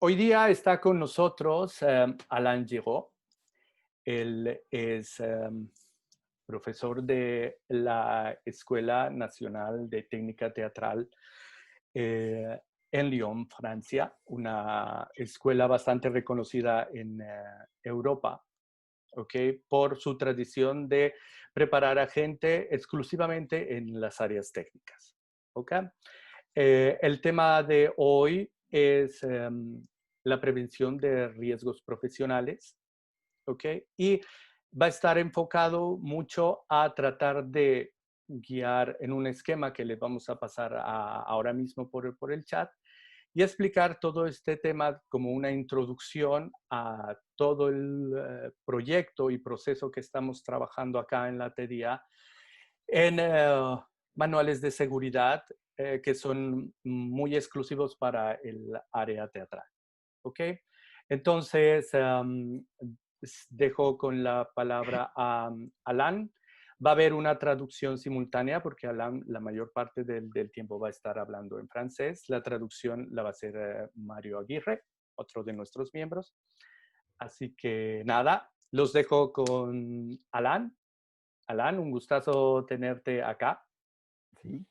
Hoy día está con nosotros Alain Giraud. Él es profesor de la Escuela Nacional de Técnica Teatral eh, en Lyon, Francia, una escuela bastante reconocida en Europa, ¿ok? Por su tradición de preparar a gente exclusivamente en las áreas técnicas, ¿ok? El tema de hoy es la prevención de riesgos profesionales, ¿ok? Y va a estar enfocado mucho a tratar de guiar en un esquema que le vamos a pasar ahora mismo por el chat y explicar todo este tema como una introducción a todo el proyecto y proceso que estamos trabajando acá en la TDA en manuales de seguridad que son muy exclusivos para el área teatral. ¿Ok? Entonces, dejo con la palabra a Alan. Va a haber una traducción simultánea porque Alan la mayor parte del tiempo va a estar hablando en francés. La traducción la va a hacer Mario Aguirre, otro de nuestros miembros. Así que nada, los dejo con Alan. Alan, un gustazo tenerte acá. Si.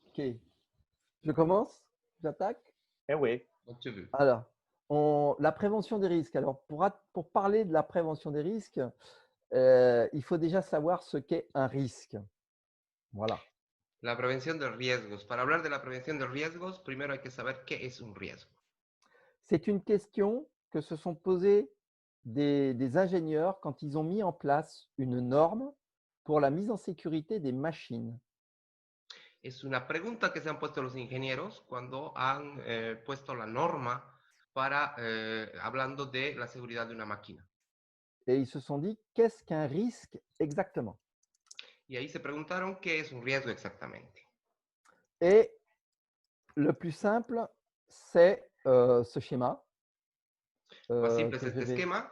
Ok. Je commence? J'attaque? Eh oui. Quand tu veux. Alors, la prévention des risques. Alors, pour parler de la prévention des risques, il faut déjà savoir ce qu'est un risque. Voilà. La prevención de riesgos. Para hablar de la prevención de riesgos, primero hay que saber qué es un riesgo. C'est une question que se sont posées des ingénieurs quand ils ont mis en place une norme pour la mise en sécurité des machines. Es una pregunta que se han puesto los ingenieros cuando han puesto la norma para hablando de la seguridad de una máquina. Et ils se sont dit, qu'est-ce qu'un risque exactement? Y ahí se preguntaron qué es un riesgo exactamente. Et le plus simple, c'est ce schéma Lo más simple es que je este vais esquema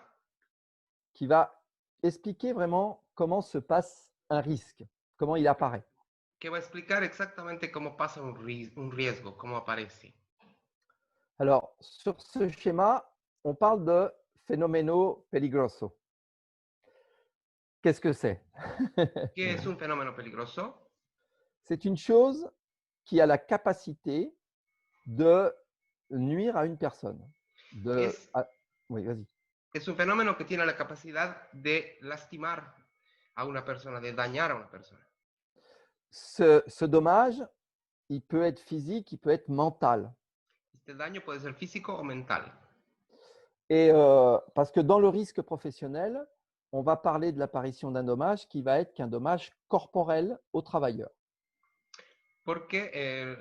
qui va expliquer vraiment comment se passe un risque, comment il apparaît. que va a explicar exactamente cómo pasa un riesgo, cómo aparece. Alors, sur ce schéma, on parle de fenomeno peligroso. Qu'est-ce que c'est? ¿Qué es un fenómeno peligroso? C'est une chose qui a la capacité de nuire à une personne. Es, Oui, vas-y. es un fenómeno que tiene la capacidad de lastimar a una persona, de dañar a una persona. Ce dommage, il peut être physique, il peut être mental. Este daño puede ser físico o mental. Et parce que dans le risque professionnel, on va parler de l'apparition d'un dommage qui va être qu'un dommage corporel au travailleur. Porque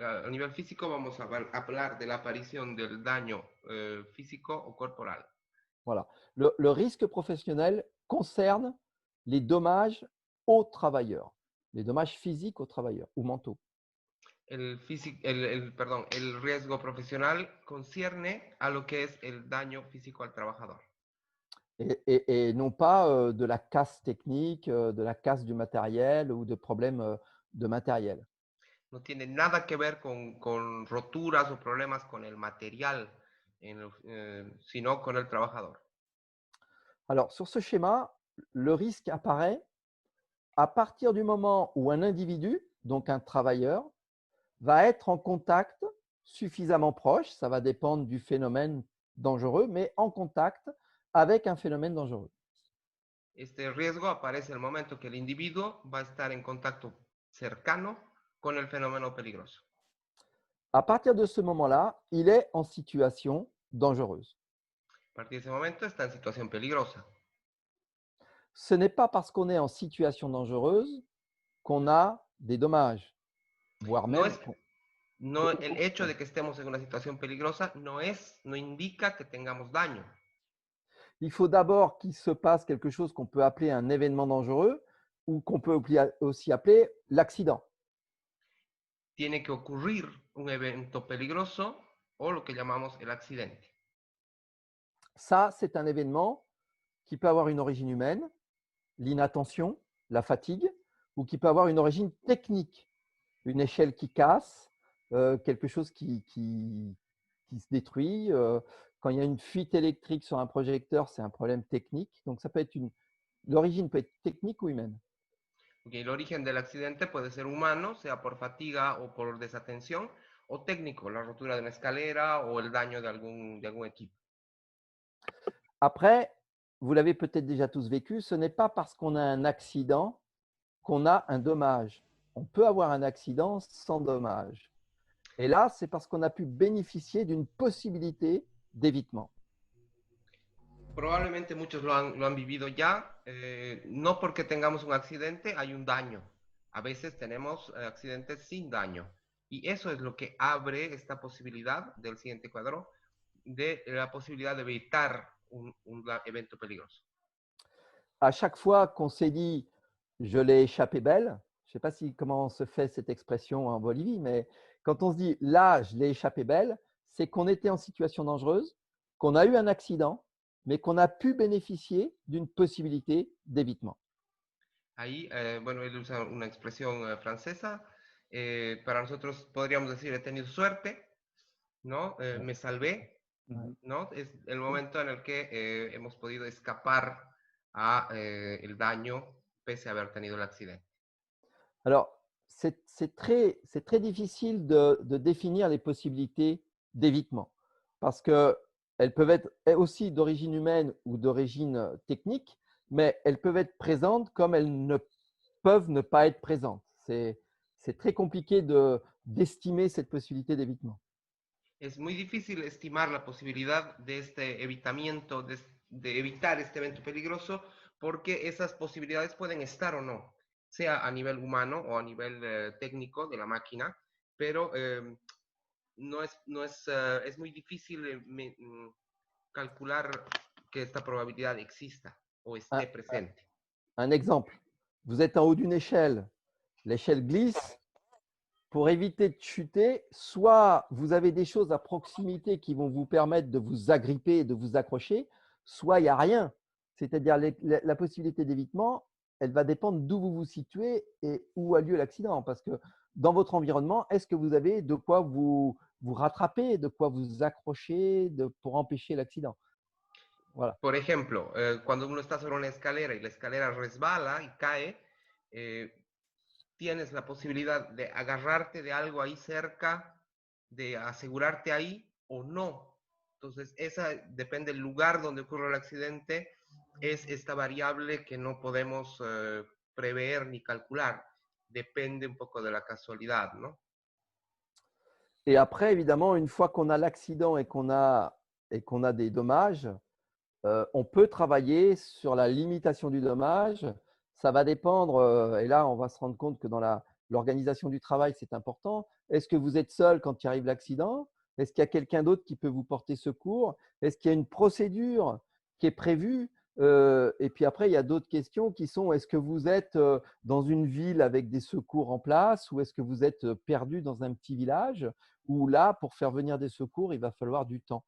a nivel físico vamos a hablar de la aparición del daño físico o corporal. Voilà. Le risque professionnel concerne les dommages aux travailleurs, les dommages physiques aux travailleurs ou mentaux. El riesgo profesional concierne a lo que es el daño físico al trabajador. Et non pas de la casse technique, de la casse du matériel ou de problèmes de matériel. No tiene nada que ver con roturas o problemas con el material, sino con el trabajador. Alors, sur ce schéma, le risque apparaît à partir du moment où un individu, donc un travailleur, va être en contact suffisamment proche, ça va dépendre du phénomène dangereux, mais en contact avec un phénomène dangereux. Este riesgo aparece en el momento que el individuo va a estar en contacto cercano con el fenómeno peligroso. À partir de ce moment-là, il est en situation dangereuse. A partir de ese momento está en situación peligrosa. Ce n'est pas parce qu'on est en situation dangereuse qu'on a des dommages, voire No même es, no, el hecho de que estemos en una situación peligrosa no indica que tengamos daño. il faut d'abord qu'il se passe quelque chose qu'on peut appeler un événement dangereux ou qu'on peut aussi appeler l'accident. Tiene que ocurrir un evento peligroso o lo que llamamos el accidente. Ça, c'est un événement qui peut avoir une origine humaine, l'inattention, la fatigue, ou qui peut avoir une origine technique, une échelle qui casse, quelque chose qui qui se détruit. Quand il y a une fuite électrique sur un projecteur, c'est un problème technique. Donc, ça peut être l'origine peut être technique ou humaine. Okay, el origen del accidente puede ser humano, sea por fatiga o por desatención, o técnico, la rotura de una escalera o el daño de algún equipo. Après, vous l'avez peut-être déjà tous vécu, ce n'est pas parce qu'on a un accident qu'on a un dommage. On peut avoir un accident sans dommage. Et là, c'est parce qu'on a pu bénéficier d'une possibilité d'évitement. Probablemente muchos lo han vivido ya. No porque tengamos un accidente hay un daño. A veces tenemos accidentes sin daño. Y eso es lo que abre esta posibilidad del siguiente cuadro, de la posibilidad de evitar un evento peligroso. À chaque fois qu'on s'est dit « je l'ai échappé belle », je ne sais pas comment se fait cette expression en Bolivie, mais quand on se dit « là, je l'ai échappé belle », c'est qu'on était en situation dangereuse, qu'on a eu un accident, mais qu'on a pu bénéficier d'une possibilité d'évitement. Ahí, bueno, él usa una expresión francesa. Para nosotros podríamos decir, he tenido suerte, ¿no? Me salvé, ¿no? Es el momento en el que hemos podido escapar a el daño pese a haber tenido el accidente. Alors, c'est très difficile de définir les possibilités d'évitement parce qu'elles peuvent être aussi d'origine humaine ou d'origine technique, mais elles peuvent être présentes comme elles ne peuvent ne pas être présentes. C'est très compliqué d'estimer cette possibilité d'évitement. Es muy difícil estimar la posibilidad de este evitamiento, de evitar este evento peligroso, porque esas posibilidades pueden estar o no, sea a nivel humano o a nivel técnico de la máquina, pero es muy difícil calcular que esta probabilidad exista o esté presente. Un exemple, vous êtes en haut d'une échelle, l'échelle glisse. Pour éviter de chuter, soit vous avez des choses à proximité qui vont vous permettre de vous agripper et de vous accrocher, soit il n'y a rien. C'est-à-dire la possibilité d'évitement, elle va dépendre d'où vous vous situez et où a lieu l'accident. Parce que dans votre environnement, est-ce que vous avez de quoi vous rattraper, de quoi vous accrocher pour empêcher l'accident? Voilà. Por ejemplo, cuando uno está sobre una escalera y la escalera resbala y cae, tienes la posibilidad de agarrarte de algo ahí cerca, de asegurarte ahí o no. Entonces, esa depende del lugar donde ocurre el accidente, es esta variable que no podemos prever ni calcular. Depende un poco de la casualidad, ¿no? Et après, évidemment, une fois qu'on a l'accident et qu'on a des dommages, on peut travailler sur la limitation du dommage. Ça va dépendre, et là, on va se rendre compte que dans l'organisation du travail, c'est important. Est-ce que vous êtes seul quand il arrive l'accident? Est-ce qu'il y a quelqu'un d'autre qui peut vous porter secours? Est-ce qu'il y a une procédure qui est prévue? Et puis après, il y a d'autres questions qui sont, est-ce que vous êtes dans une ville avec des secours en place ou est-ce que vous êtes perdu dans un petit village où là, pour faire venir des secours, il va falloir du temps?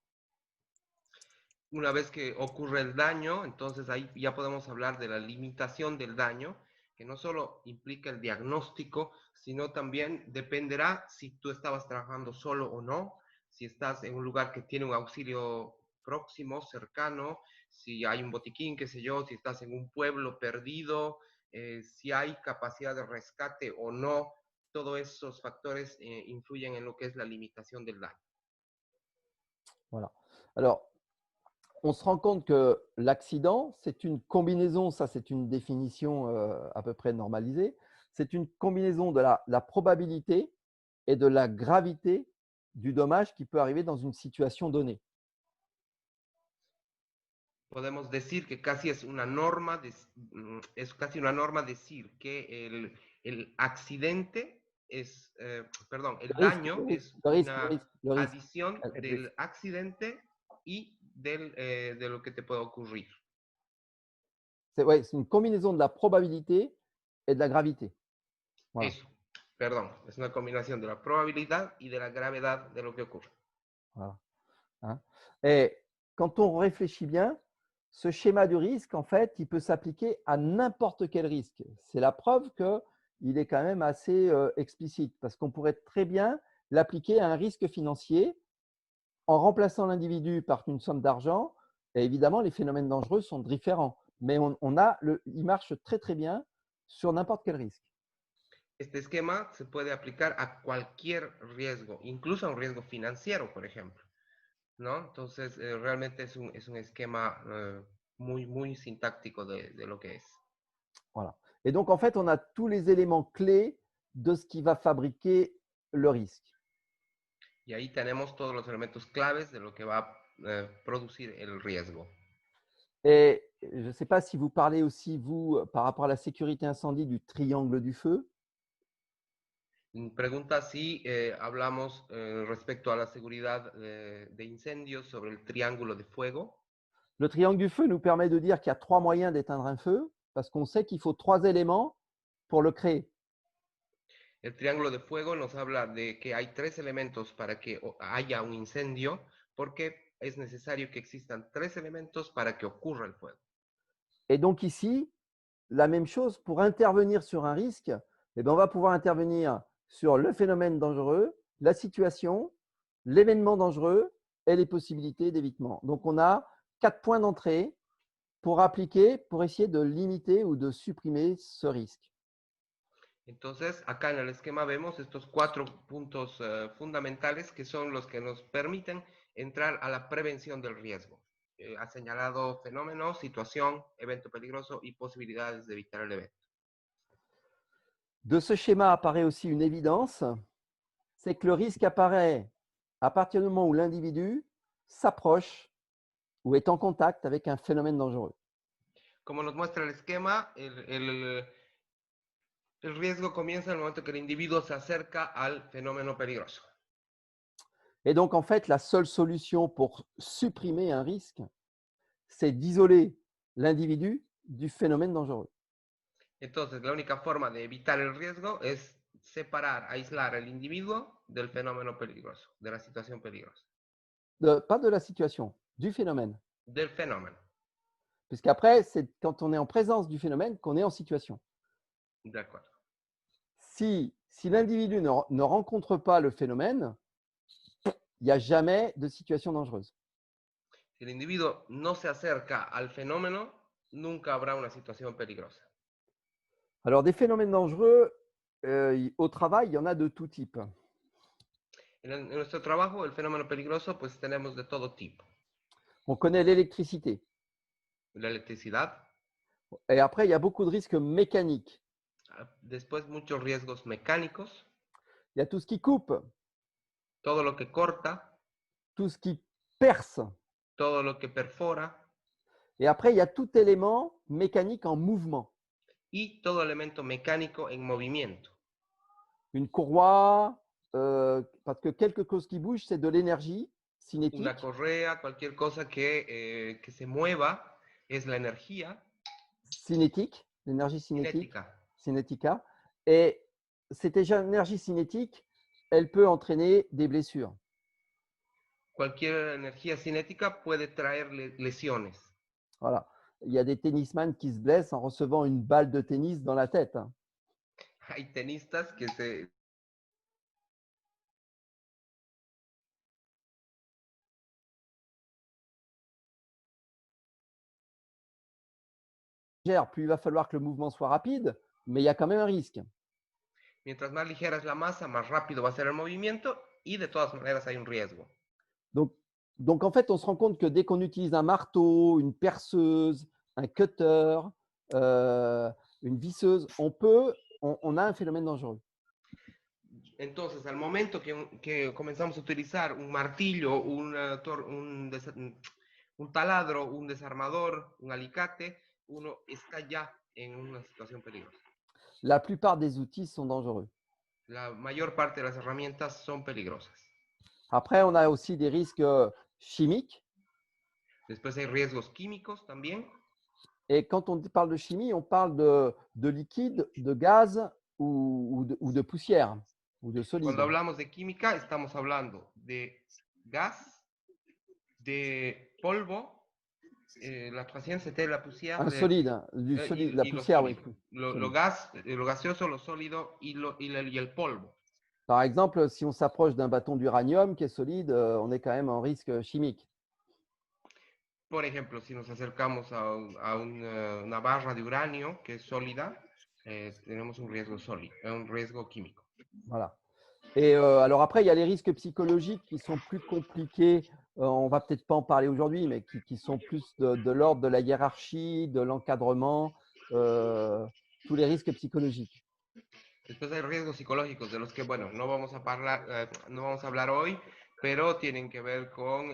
Una vez que ocurre el daño, entonces ahí ya podemos hablar de la limitación del daño, que no solo implica el diagnóstico, sino también dependerá si tú estabas trabajando solo o no, si estás en un lugar que tiene un auxilio próximo, cercano, si hay un botiquín, qué sé yo, si estás en un pueblo perdido, si hay capacidad de rescate o no, todos esos factores influyen en lo que es la limitación del daño. Voilà. Alors, on se rend compte que l'accident, c'est une combinaison, ça c'est une définition à peu près normalisée, c'est une combinaison de la probabilité et de la gravité du dommage qui peut arriver dans une situation donnée. Podemos decir que casi es una norma, es casi una norma decir que el accidente es, perdón, el daño es una adición del accidente y de lo que te puede ocurrir. Ouais, c'est une combinaison de la probabilité et de la gravité. Voilà. Eso, perdón, es una combinación de la probabilidad y de la gravedad de lo que ocurre. Voilà. Hein? Et quand on réfléchit bien, ce schéma du risque, en fait, il peut s'appliquer à n'importe quel risque. C'est la preuve qu'il est quand même assez explicite parce qu'on pourrait très bien l'appliquer à un risque financier en remplaçant l'individu par une somme d'argent, évidemment, les phénomènes dangereux sont différents. Mais il marche très, très bien sur n'importe quel risque. Este esquema se puede aplicar a cualquier riesgo, incluso a un riesgo financiero, por ejemplo, ¿no? Entonces, realmente es un esquema muy, muy sintáctico de lo que es. Voilà. Et donc, en fait, on a tous les éléments clés de ce qui va fabriquer le risque. Y ahí tenemos todos los elementos claves de lo que va a producir el riesgo. Et je ne sais pas si vous parlez aussi, vous, par rapport à la sécurité incendie, du triangle du feu. Pregunta si hablamos respecto a la seguridad de incendios sobre el triángulo de fuego. Le triangle du feu nous permet de dire qu'il y a 3 moyens d'éteindre un feu, parce qu'on sait qu'il faut 3 éléments pour le créer. El triángulo de fuego nos habla de que hay 3 elementos para que haya un incendio, porque es necesario que existan 3 elementos para que ocurra el fuego. Et donc ici, la même chose, pour intervenir sur un risque, eh bien, on va pouvoir intervenir sur le phénomène dangereux, la situation, l'événement dangereux et les possibilités d'évitement. Donc, on a 4 points d'entrée pour appliquer, pour essayer de limiter ou de supprimer ce risque. Entonces, acá en el esquema vemos estos 4 puntos fundamentales que son los que nos permiten entrar a la prevención del riesgo. Ha señalado fenómeno, situación, evento peligroso y posibilidades de evitar el evento. De ce schéma apparaît aussi une évidence, c'est que le risque apparaît à partir du moment où l'individu s'approche ou est en contact avec un phénomène dangereux. Como nos muestra el esquema, el riesgo comienza en el momento que el individuo se acerca al fenómeno peligroso. Et donc, en fait, la seule solution pour supprimer un risque, c'est d'isoler l'individu du phénomène dangereux. Entonces, la única forma de evitar el riesgo es separar, aislar al individuo del fenómeno peligroso, de la situación peligrosa. Pas de la situation, du phénomène. Del fenómeno. Puisqu'après, c'est quand on est en présence du phénomène qu'on est en situation. De acuerdo. Si l'individu ne rencontre pas le phénomène, il n'y a jamais de situation dangereuse. Si el individuo no se acerca al fenómeno, nunca habrá una situación peligrosa. Alors, des phénomènes dangereux, au travail, il y en a de tout type. En nuestro trabajo, el fenómeno peligroso, pues tenemos de todo tipo. On connaît l'électricité. La electricidad, Et après, il y a beaucoup de risques mécaniques. después muchos riesgos mecánicos, Il y a tout ce qui coupe, todo lo que corta, tout ce qui perce. todo lo que perfora Et après, il y a tout élément mécanique en mouvement. y todo elemento mecánico en movimiento. Une courroie, parce que quelque chose qui bouge, c'est de l'énergie cinétique. Una correa, cualquier cosa que se mueva, es la energía Cinétique, l'énergie cinétique, cinética. cinética. Et cette énergie cinétique, elle peut entraîner des blessures. Cualquier energía cinética puede traer lesiones. Voilà. Il y a des tennisman qui se blessent en recevant une balle de tennis dans la tête. Hay tenistas que se Plus il va falloir que le mouvement soit rapide, mais il y a quand même un risque. Mientras más ligera es la masa, más rápido va a ser el movimiento y de todas maneras hay un riesgo. Donc en fait, on se rend compte que dès qu'on utilise un marteau, une perceuse, un cutter, une visseuse, on a un phénomène dangereux. Entonces, al momento que comenzamos a utilizar un martillo, un taladro, un desarmador, un alicate, uno está ya en una situación peligrosa. La plupart des outils sont dangereux. La mayor parte de las herramientas son peligrosas. Après, on a aussi des risques chimiques. Después hay riesgos químicos también. Et quand on parle de chimie, on parle de liquide, de gaz ou de poussière ou de solide. Cuando hablamos de química, estamos hablando de gas, de polvo, la troisième, c'était la poussière. Un solide, du solide, la poussière, oui. Lo gaseoso, lo sólido y el polvo. Par exemple, si on s'approche d'un bâton d'uranium qui est solide, on est quand même en risque chimique. Por ejemplo, si nos acercamos a una barra de uranio que es sólida, tenemos un riesgo sólido, un riesgo químico. Voilà. Et alors après, il y a les risques psychologiques qui sont plus compliqués. On va peut-être pas en parler aujourd'hui, mais qui sont plus de l'ordre de la hiérarchie, de l'encadrement, tous les risques psychologiques. Después hay riesgos psicológicos de los que, bueno, no vamos a hablar hoy, pero tienen que ver con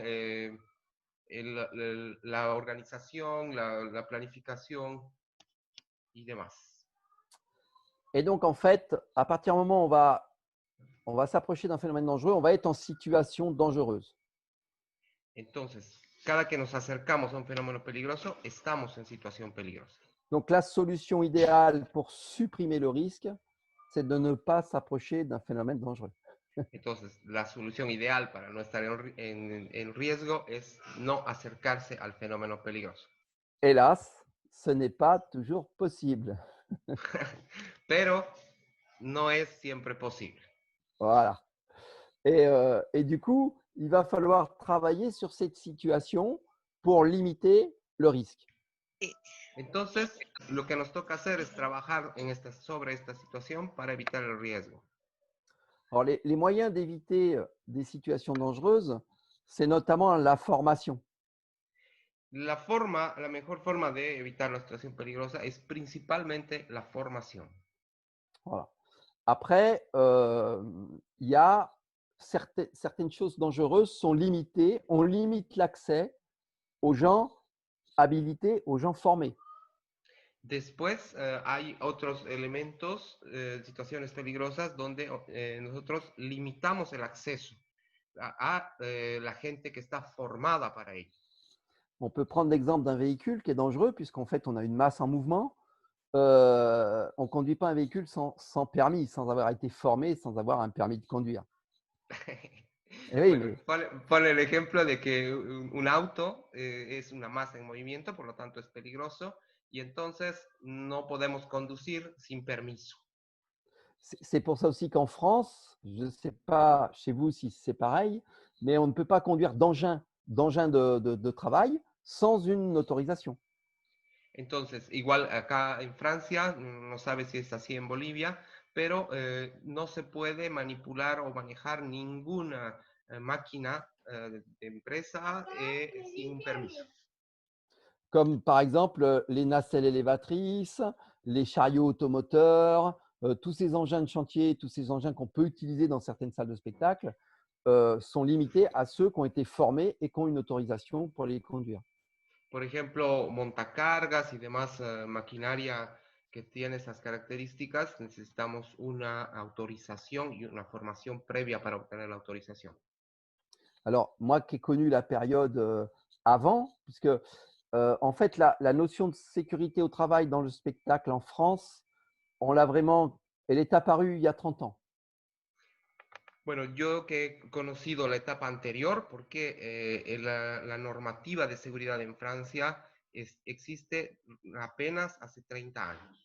la organización, la planificación y demás. Et donc, en fait, à partir du moment où on va s'approcher d'un phénomène dangereux, on va être en situation dangereuse. Entonces, cada que nos acercamos a un fenómeno peligroso, estamos en situación peligrosa. Donc, la solution idéale pour supprimer le risque, c'est de ne pas s'approcher d'un phénomène dangereux. Entonces, la solución ideal para no estar en riesgo es no acercarse al fenómeno peligroso. Hélas, ce n'est pas toujours possible. Pero no es siempre posible. Voilà. Et du coup, il va falloir travailler sur cette situation pour limiter le risque. Entonces, lo que nos toca hacer es trabajar sobre esta situación para evitar el riesgo. Alors, les moyens d'éviter des situations dangereuses, c'est notamment la formation. La mejor forma de evitar la situación peligrosa es principalmente la formación. Voilà. Après, il y a certaines choses dangereuses sont limitées. On limite l'accès aux gens habilités, aux gens formés. Después hay otros elementos, situaciones peligrosas, donde nosotros limitamos el acceso a la gente que está formada para ello. On peut prendre l'exemple d'un véhicule qui est dangereux puisqu'en fait, on a une masse en mouvement. On ne conduit pas un véhicule sans permis, sans avoir été formé, sans avoir un permis de conduire. Eh oui, Bueno, pone el ejemplo de que un auto es una masa en movimiento, por lo tanto es peligroso, y entonces no podemos conducir sin permiso. C'est pour ça aussi qu'en France, je ne sais pas chez vous si c'est pareil, mais on ne peut pas conduire d'engin de travail sans une autorisation. Entonces, igual acá en Francia, no sabe si es así en Bolivia, pero no se puede manipular o manejar ninguna máquina de empresa sin permiso. Comme par exemple les nacelles élévatrices, les chariots automoteurs, tous ces engins de chantier, tous ces engins qu'on peut utiliser dans certaines salles de spectacle sont limités à ceux qui ont été formés et qui ont une autorisation pour les conduire. Por ejemplo, montacargas y demás maquinaria que tiene esas características, necesitamos una autorización y una formación previa para obtener la autorización. Alors, moi qui ai connu la période avant, puisque en fait, la notion de sécurité au travail dans le spectacle en France, elle est apparue il y a 30 ans. Bueno, yo que he conocido la etapa anterior, porque la normativa de seguridad en Francia existe apenas hace 30 años.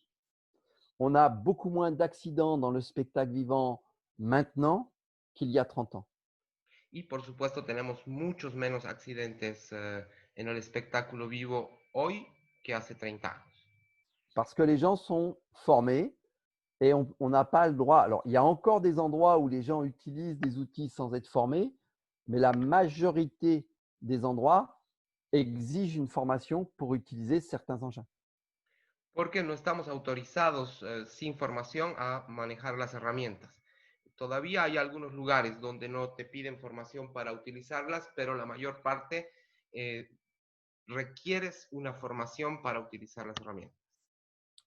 On a beaucoup moins d'accidents dans le spectacle vivant maintenant qu'il y a 30 ans. Y por supuesto tenemos muchos menos accidentes en el espectáculo vivo hoy que hace 30 años. Parce que les gens sont formés et on n'a pas le droit. Alors, il y a encore des endroits où les gens utilisent des outils sans être formés, mais la majorité des endroits exigent une formation pour utiliser certains engins. Porque no estamos autorizados sin formación a manejar las herramientas. Todavía hay algunos lugares donde no te piden formación para utilizarlas, pero la mayor parte requieres una formación para utilizar las herramientas.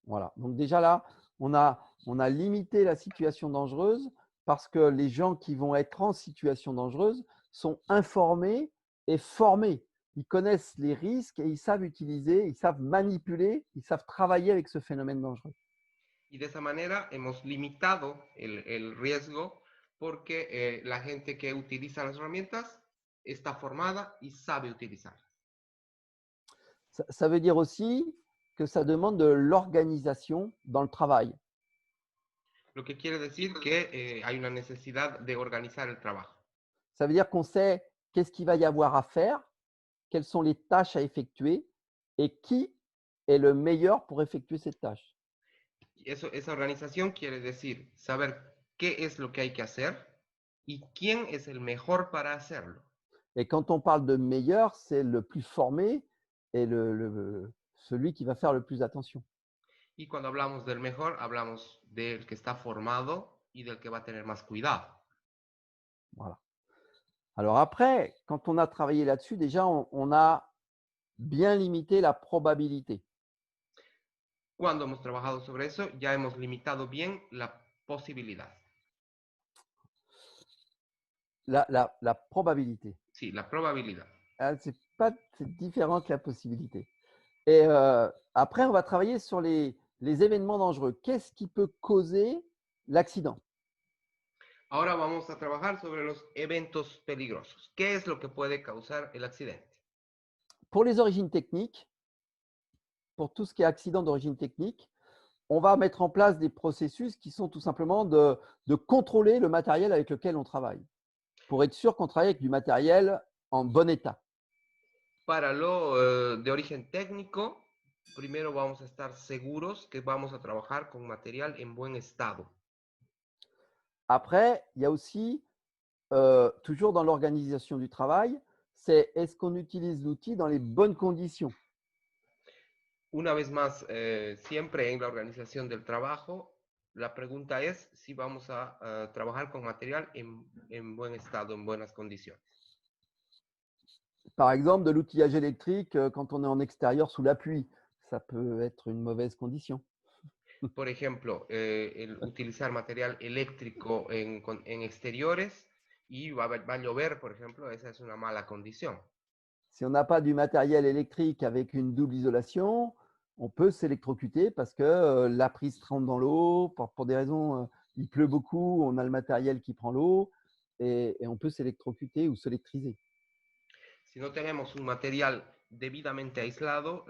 Voilà. Donc déjà là, on a limité la situation dangereuse parce que les gens qui vont être en situation dangereuse sont informés et formés. Ils connaissent les risques et ils savent utiliser, ils savent manipuler, ils savent travailler avec ce phénomène dangereux. Y de esa manera hemos limitado el riesgo porque la gente que utiliza las herramientas está formada y sabe utilizarlas. Ça veut dire aussi que ça demande de l'organisation dans le travail. Lo que quiere decir que hay una necesidad de organizar el trabajo. Ça veut dire qu'on sait qu'est-ce qu'il va y avoir à faire, quelles sont les tâches à effectuer et qui est le meilleur pour effectuer cette tâche. Esa organización quiere decir saber qué es lo que hay que hacer y quién es el mejor para hacerlo. Et quand on parle de meilleur, c'est le plus formé et celui qui va faire le plus attention. Y cuando hablamos del mejor, hablamos del que está formado y del que va a tener más cuidado. Voilà. Alors après, quand on a travaillé là-dessus, déjà, on a bien limité la probabilité. Cuando hemos trabajado sobre eso, ya hemos limitado bien la posibilidad. La probabilité. Sí, la probabilidad. C'est différent que la possibilité. Et après, on va travailler sur les événements dangereux. Qu'est-ce qui peut causer l'accident? Ahora vamos a trabajar sobre los eventos peligrosos. ¿Qué es lo que puede causar el accidente? Pour les origines techniques, pour tout ce qui est accident d'origine technique, on va mettre en place des processus qui sont tout simplement de contrôler le matériel avec lequel on travaille, pour être sûr qu'on travaille avec du matériel en bon état. Para lo de origen técnico, primero vamos a estar seguros que vamos a trabajar con material en buen estado. Après, il y a aussi, toujours dans l'organisation du travail, c'est est-ce qu'on utilise l'outil dans les bonnes conditions? Una vez más, siempre en la organización del trabajo, la pregunta es si vamos a trabajar con material en buen estado, en buenas condiciones. Par exemple, de l'outillage électrique, quand on est en extérieur sous la pluie, ça peut être une mauvaise condition. Por ejemplo, el utilizar material eléctrico en exteriores y va a llover, por ejemplo, esa es una mala condición. Si on n'a pas du matériel électrique avec une double isolation, on peut s'électrocuter parce que la prise rentre dans l'eau, pour des raisons, il pleut beaucoup, on a le matériel qui prend l'eau et on peut s'électrocuter ou s'électriser. Si no tenemos un material debidamente aislado,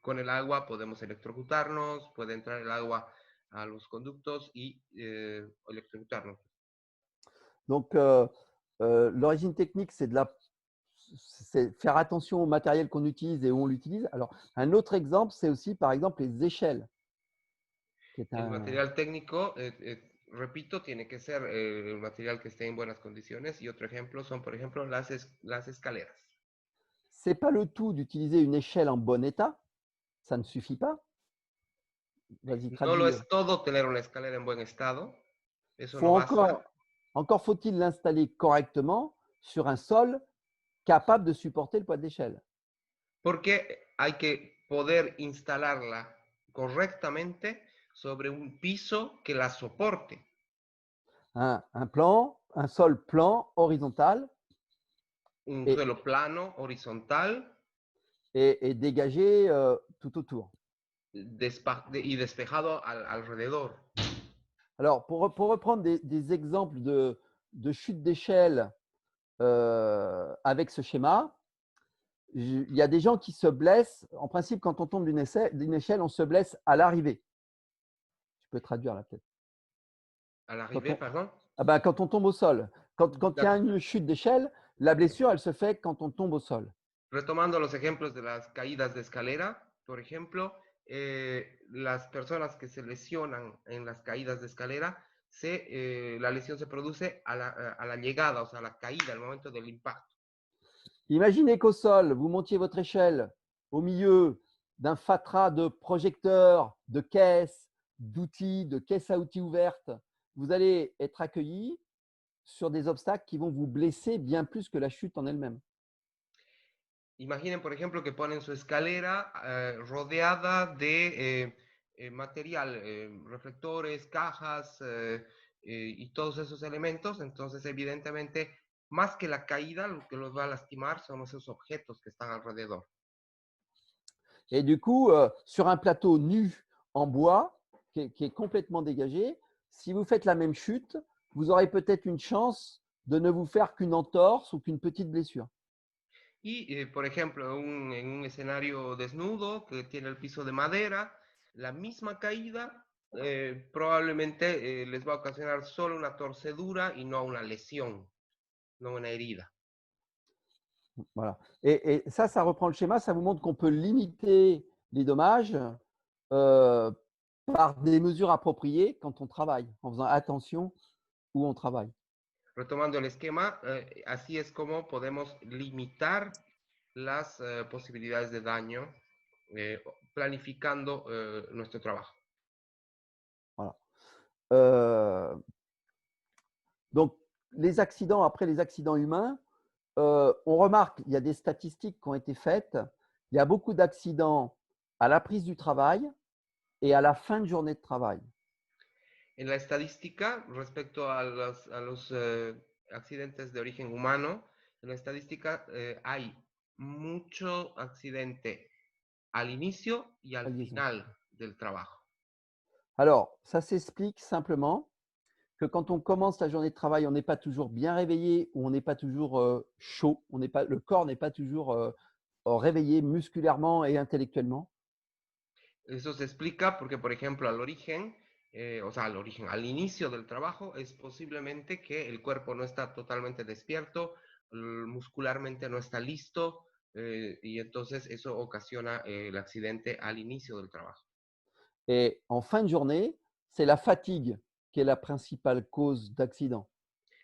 con el agua podemos electrocutarnos, puede entrar el agua a los conductos y electrocutarnos. Donc, l'origine technique, c'est faire attention au matériel qu'on utilise et où on l'utilise. Alors, un autre exemple, c'est aussi, par exemple, les échelles. El material técnico, repito, tiene que ser un material que esté en buenas condiciones. Y otro ejemplo son, por ejemplo, las escaleras. C'est pas le tout d'utiliser une échelle en bon état, ça ne suffit pas. Vas-y, No lo traduis. es todo tener una escalera en buen estado. Eso no Faut basta. encore faut-il l'installer correctement sur un sol capable de supporter le poids de l'échelle. Porque hay que poder instalarla correctamente sobre un piso que la soporte. Un sol plan, horizontal Un et, suelo plano, horizontal et dégagé tout autour. y despejado alrededor. Alors, pour reprendre des exemples de chute d'échelle avec ce schéma, il y a des gens qui se blessent. En principe, quand on tombe d'une échelle, on se blesse à l'arrivée. Je peux traduire là peut-être. À l'arrivée, pardon? Ah ben, quand on tombe au sol. Quand il y a une chute d'échelle, la blessure, elle se fait quand on tombe au sol. Retomando los ejemplos de las caídas de escalera, por ejemplo, las personas que se lesionan en las caídas de escalera, la lesión se produce a la llegada, o sea, a la caída, al momento del impacto. Imaginez qu'au sol, vous montiez votre échelle au milieu d'un fatras de projecteurs, de caisses, d'outils, de caisses à outils ouvertes. Vous allez être accueilli sur des obstacles qui vont vous blesser bien plus que la chute en elle-même. Imaginen, por ejemplo, que ponen su escalera rodeada de material, reflectores, cajas y todos esos elementos. Entonces, evidentemente, más que la caída, lo que los va a lastimar son esos objetos que están alrededor. Et du coup, sur un plateau nu en bois, qui est complètement dégagé, si vous faites la même chute, vous aurez peut-être une chance de ne vous faire qu'une entorse ou qu'une petite blessure. Y, por ejemplo, en un escenario desnudo que tiene el piso de madera, la misma caída probablemente les va a ocasionar solo una torcedura y no una lesión, no una herida. Voilà. Et ça reprend le schéma, ça vous montre qu'on peut limiter les dommages euh, par des mesures appropriées quand on travaille, en faisant attention où on travaille. Retomando el esquema, así es como podemos limitar las posibilidades de daño planificando nuestro trabajo. Voilà. Donc, les accidents, après les accidents humains, on remarque, il y a des statistiques qui ont été faites, il y a beaucoup d'accidents à la prise du travail et à la fin de journée de travail. En la estadística, respecto a los accidentes de origen humano, en la estadística hay mucho accidente al inicio y al final del trabajo. Alors, ça s'explique simplement que quand on commence la journée de travail, on n'est pas toujours bien réveillé ou on n'est pas toujours chaud, le corps n'est pas toujours réveillé musculairement et intellectuellement. Eso se explica porque, por ejemplo, al origen, al inicio del trabajo, es posiblemente que el cuerpo no está totalmente despierto, muscularmente no está listo, y entonces eso ocasiona el accidente al inicio del trabajo. Et en fin de journée, c'est la fatigue qui est la principale cause d'accident.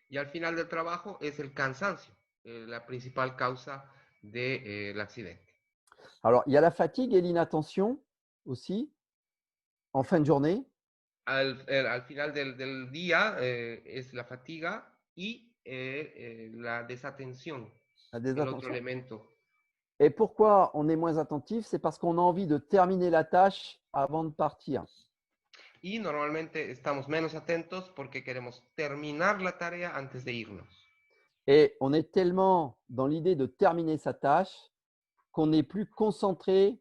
Y al final del trabajo es el cansancio, la principal causa del accidente. Alors, il y a la fatigue et l'inattention aussi en fin de journée. Al final del día es la fatiga y la desatención, La el otro désattention. elemento. Et pourquoi on est moins attentif? C'est parce qu'on a envie de terminer la tâche avant de partir. Y normalmente estamos menos atentos porque queremos terminar la tarea antes de irnos. Et on est tellement dans l'idée de terminer sa tâche qu'on n'est plus concentré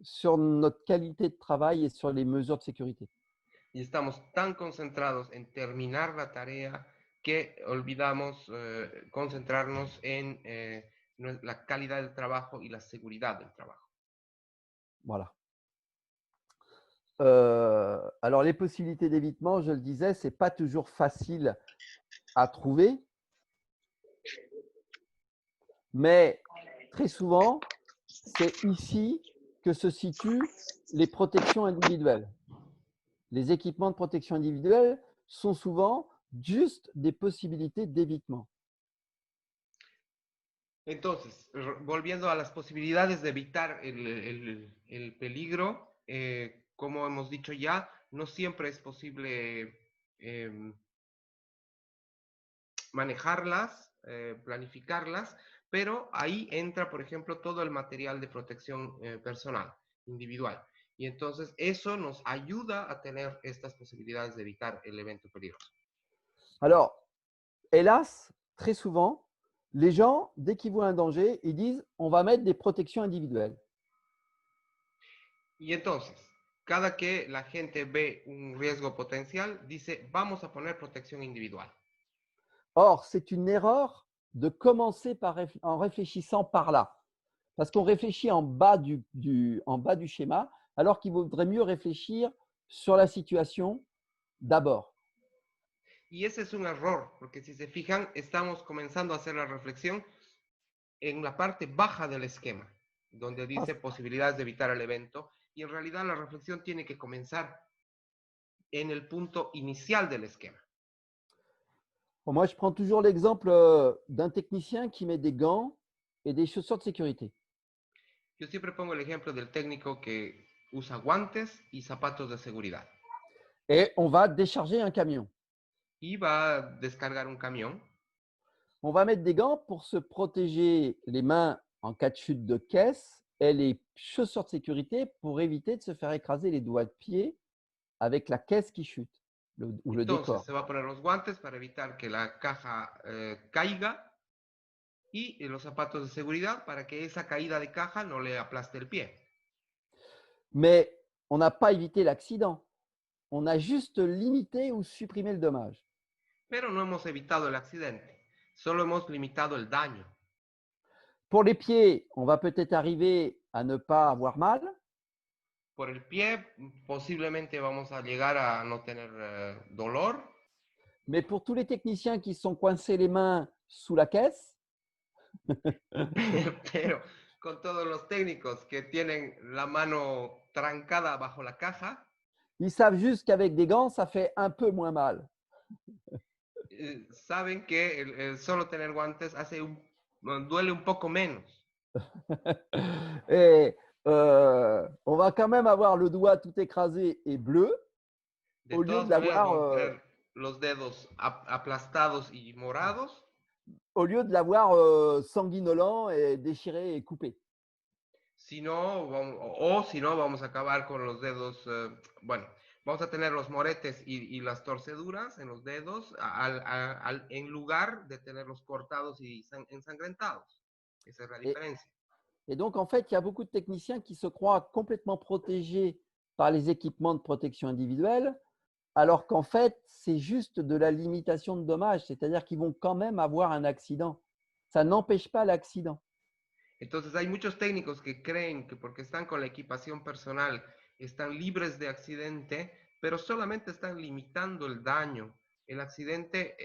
sur notre qualité de travail et sur les mesures de sécurité. Y estamos tan concentrados en terminar la tarea que olvidamos concentrarnos en la calidad del trabajo y la seguridad del trabajo. Voilà. Alors, les possibilités d'évitement, je le disais, ce n'est pas toujours facile à trouver, mais très souvent, c'est ici que se situent les protections individuelles. Les équipements de protection individuelle sont souvent juste des possibilités d'évitement. Entonces, volviendo a las posibilidades de evitar el peligro, como hemos dicho ya, no siempre es posible manejarlas, planificarlas, pero ahí entra, por ejemplo, todo el material de protección personal, individual. Y entonces eso nos ayuda a tener estas posibilidades de evitar el evento peligroso. Alors, hélas, très souvent, les gens, dès qu'ils voient un danger, ils disent on va mettre des protections individuelles. Y entonces, cada que la gente ve un riesgo potencial, dice vamos a poner protección individual. Or, c'est une erreur de commencer en réfléchissant par là. Parce qu'on réfléchit en bas du schéma, alors qu'il vaudrait mieux réfléchir sur la situation d'abord. Y ese es un error, porque si se fijan, estamos comenzando a hacer la reflexión en la parte baja del esquema, donde dice posibilidades de evitar el evento, y en realidad la reflexión tiene que comenzar en el punto inicial del esquema. Bon, moi, je prends toujours l'exemple d'un technicien qui met des gants et des chaussures de sécurité. Yo siempre pongo el ejemplo del técnico que usa guantes y zapatos de seguridad. Et on va décharger un camion. Y va a descargar un camión. On va mettre des gants pour se protéger les mains en cas de chute de caisse et les chaussures de sécurité pour éviter de se faire écraser les doigts de pied avec la caisse qui chute ou le décor. Entonces se va a poner los guantes para evitar que la caja caiga y los zapatos de seguridad para que esa caída de caja no le aplaste el pie. Mais on n'a pas évité l'accident. On a juste limité ou supprimé le dommage. Pero no hemos evitado el accidente, solo hemos limitado el daño. Pour les pieds, on va peut-être arriver à ne pas avoir mal, por el pie, posiblemente vamos a llegar a no tener dolor. Mais pour tous les techniciens qui sont coincés les mains sous la caisse, Pero con todos los técnicos que tienen la mano trancada bajo la caja, ils savent juste qu'avec des gants, ça fait un peu moins mal. saben que el solo tener guantes duele un poco menos. Et on va quand même avoir le doigt tout écrasé et bleu De au lieu todas de maneras, l'avoir vamos a tener los dedos aplastados y morados, sanguinolent et déchiré et coupé. si no, o si no, vamos a acabar con los dedos, bueno, vamos a tener los moretes y las torceduras en los dedos en lugar de tenerlos cortados y ensangrentados. Esa es la Et, diferencia. et donc, en fait, il y a beaucoup de techniciens qui se croient complètement protégés par les équipements de protection individuelle, alors qu'en fait, c'est juste de la limitation de dommages, c'est-à-dire qu'ils vont quand même avoir un accident. Ça n'empêche pas l'accident. Entonces hay muchos técnicos que creen que porque están con la equipación personal están libres de accidente, pero solamente están limitando el daño. El accidente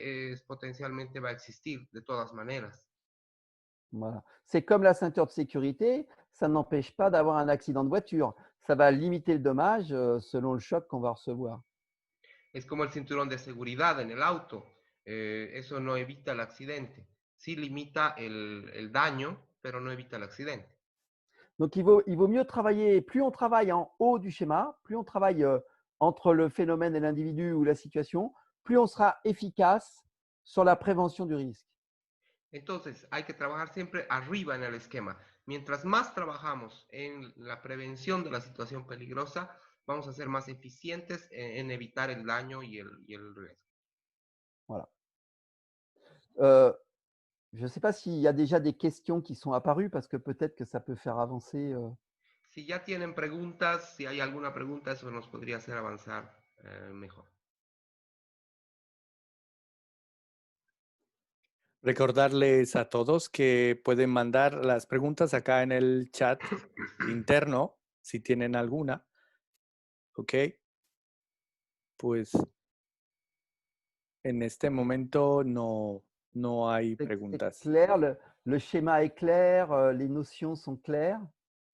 potencialmente va a existir de todas maneras. Voilà. C'est comme la ceinture de sécurité, ça n'empêche pas d'avoir un accident de voiture. Ça va limiter le dommage selon le choc qu'on va recevoir. Es como el cinturón de seguridad en el auto. Eso no evita el accidente. Sí limita el daño, pero no evita el accidente. Donc, il vaut mieux travailler, plus on travaille en haut du schéma, plus on travaille entre le phénomène et l'individu ou la situation, plus on sera efficace sur la prévention du risque. Entonces, hay que trabajar siempre arriba en el esquema. Mientras más trabajamos en la prevención de la situación peligrosa, vamos a ser más eficientes en evitar el daño y el riesgo. Voilà. Je ne sais pas s'il y a déjà des questions qui sont apparues parce que peut-être que ça peut faire avancer. Si ya tienen preguntas, si hay alguna pregunta, eso nos podría hacer avanzar mejor. Recordarles a todos que pueden mandar las preguntas acá en el chat interno, si tienen alguna. ¿Ok? Pues en este momento no hay C'est preguntas. clair, le schéma est clair, les notions sont claires.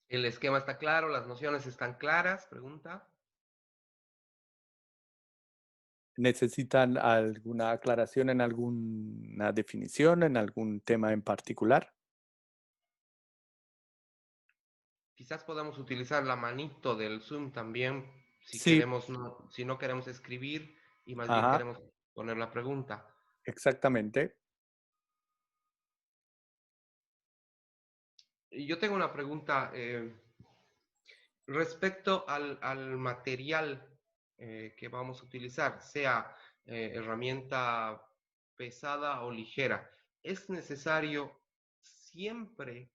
¿El esquema está claro? ¿Las nociones están claras? Pregunta. ¿Necesitan alguna aclaración en alguna definición, en algún tema en particular? Quizás podamos utilizar la manito del Zoom también si Sí. queremos, si no queremos escribir y más bien Ajá. queremos poner la pregunta. Exactamente. Yo tengo una pregunta respecto al material que vamos a utilizar, sea herramienta pesada o ligera. ¿Es necesario siempre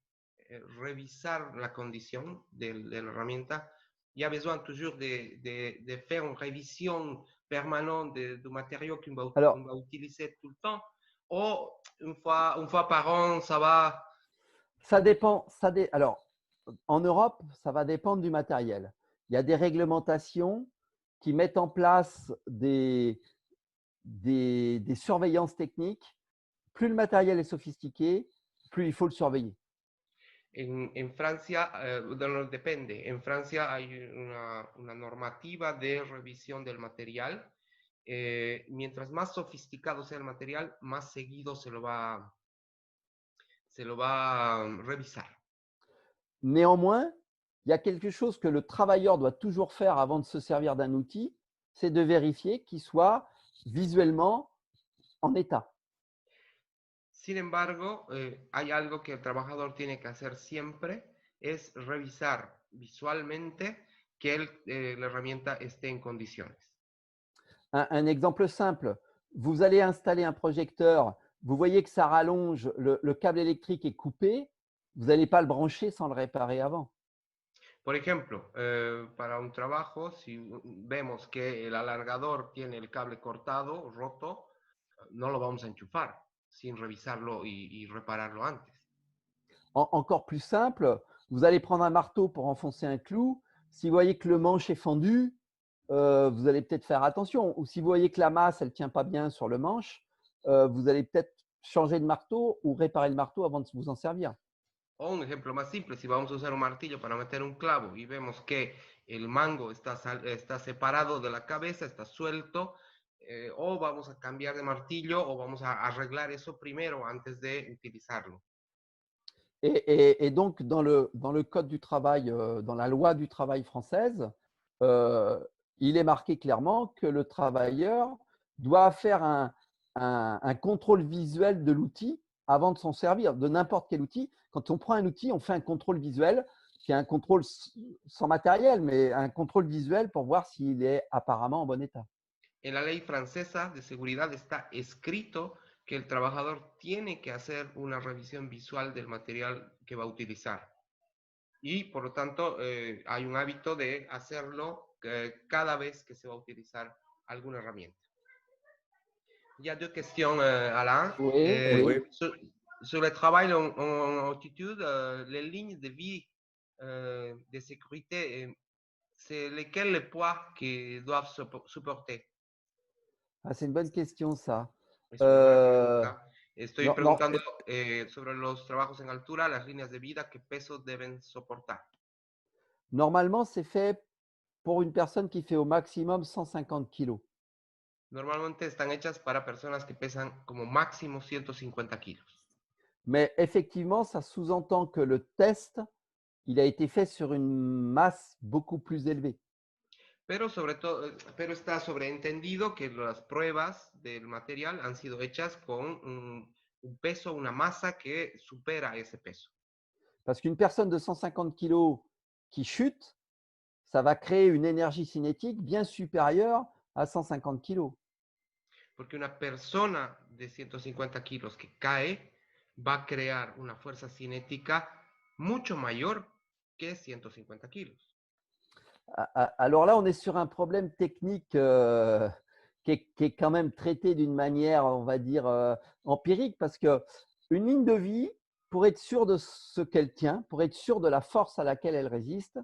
revisar la condition de la herramienta? Il y a besoin toujours de faire une révision permanente du matériau qu'on va utiliser tout le temps, ou une fois par an, ça va? Ça dépend. Alors, en Europe, ça va dépendre du matériel. Il y a des réglementations qui mettent en place des surveillances techniques. Plus le matériel est sophistiqué, plus il faut le surveiller. En Francia, depende. En Francia hay una normativa de revisión del material. Mientras más sofisticado sea el material, más seguido se lo va a revisar. Néanmoins, il y a quelque chose que le travailleur doit toujours faire avant de se servir d'un outil, c'est de vérifier qu'il soit visuellement en état. Sin embargo, hay algo que el trabajador tiene que hacer siempre, es revisar visualmente que la herramienta esté en condiciones. Un exemple simple, vous allez installer un projecteur, vous voyez que ça rallonge, le câble électrique est coupé, vous n'allez pas le brancher sans le réparer avant. Por ejemplo, para un trabajo, si vemos que el alargador tiene el cable cortado, roto, no lo vamos a enchufar sin revisarlo y repararlo antes. Encore plus simple, vous allez prendre un marteau pour enfoncer un clou, Si vous voyez que le manche est fendu, vous allez peut-être faire attention. Ou si vous voyez que la masse, elle ne tient pas bien sur le manche, vous allez peut-être changer de marteau ou réparer le marteau avant de vous en servir. O un ejemplo más simple, si vamos a usar un martillo para meter un clavo y vemos que el mango está separado de la cabeza, está suelto, o vamos a cambiar de martillo o vamos a arreglar eso primero antes de utilizarlo. Et donc, dans le code du travail, dans la loi du travail française, il est marqué clairement que le travailleur doit faire un contrôle visuel de l'outil avant de s'en servir, de n'importe quel outil. Quand on prend un outil, on fait un contrôle visuel, qui est un contrôle sans matériel, mais un contrôle visuel pour voir s'il est apparemment en bon état. En la ley francesa de seguridad está escrito que el trabajador tiene que hacer una revisión visual del material que va a utilizar. Y por lo tanto, hay un hábito de hacerlo cada vez que se va a utilizar alguna herramienta. Il y a deux questions, Alain. Oui, oui. Sur le travail en altitude, les lignes de vie de sécurité, c'est lesquels les poids qu'ils doivent supporter? Ah, c'est une bonne question, ça. Es una buena pregunta. Estoy No, preguntando sobre los trabajos en altura, las líneas de vida, qué peso deben soportar. normalement, c'est fait pour une personne qui fait au maximum 150 kilos. Normalmente están hechas para personas que pesan como máximo 150 kilos. Mais effectivement, ça sous-entend que le test, il a été fait sur une masse beaucoup plus élevée. Pero sobre todo, pero está sobreentendido que las pruebas del material han sido hechas con un peso, una masa que supera ese peso. Parce qu'une personne de 150 kilos qui chute, ça va créer une énergie cinétique bien supérieure à 150 kilos. Porque una persona de 150 kilos que cae va a crear una fuerza cinética mucho mayor que 150 kilos. Alors là, on est sur un problème technique qui est quand même traité d'une manière, on va dire, empirique, parce qu'une ligne de vie, pour être sûr de ce qu'elle tient, pour être sûr de la force à laquelle elle résiste,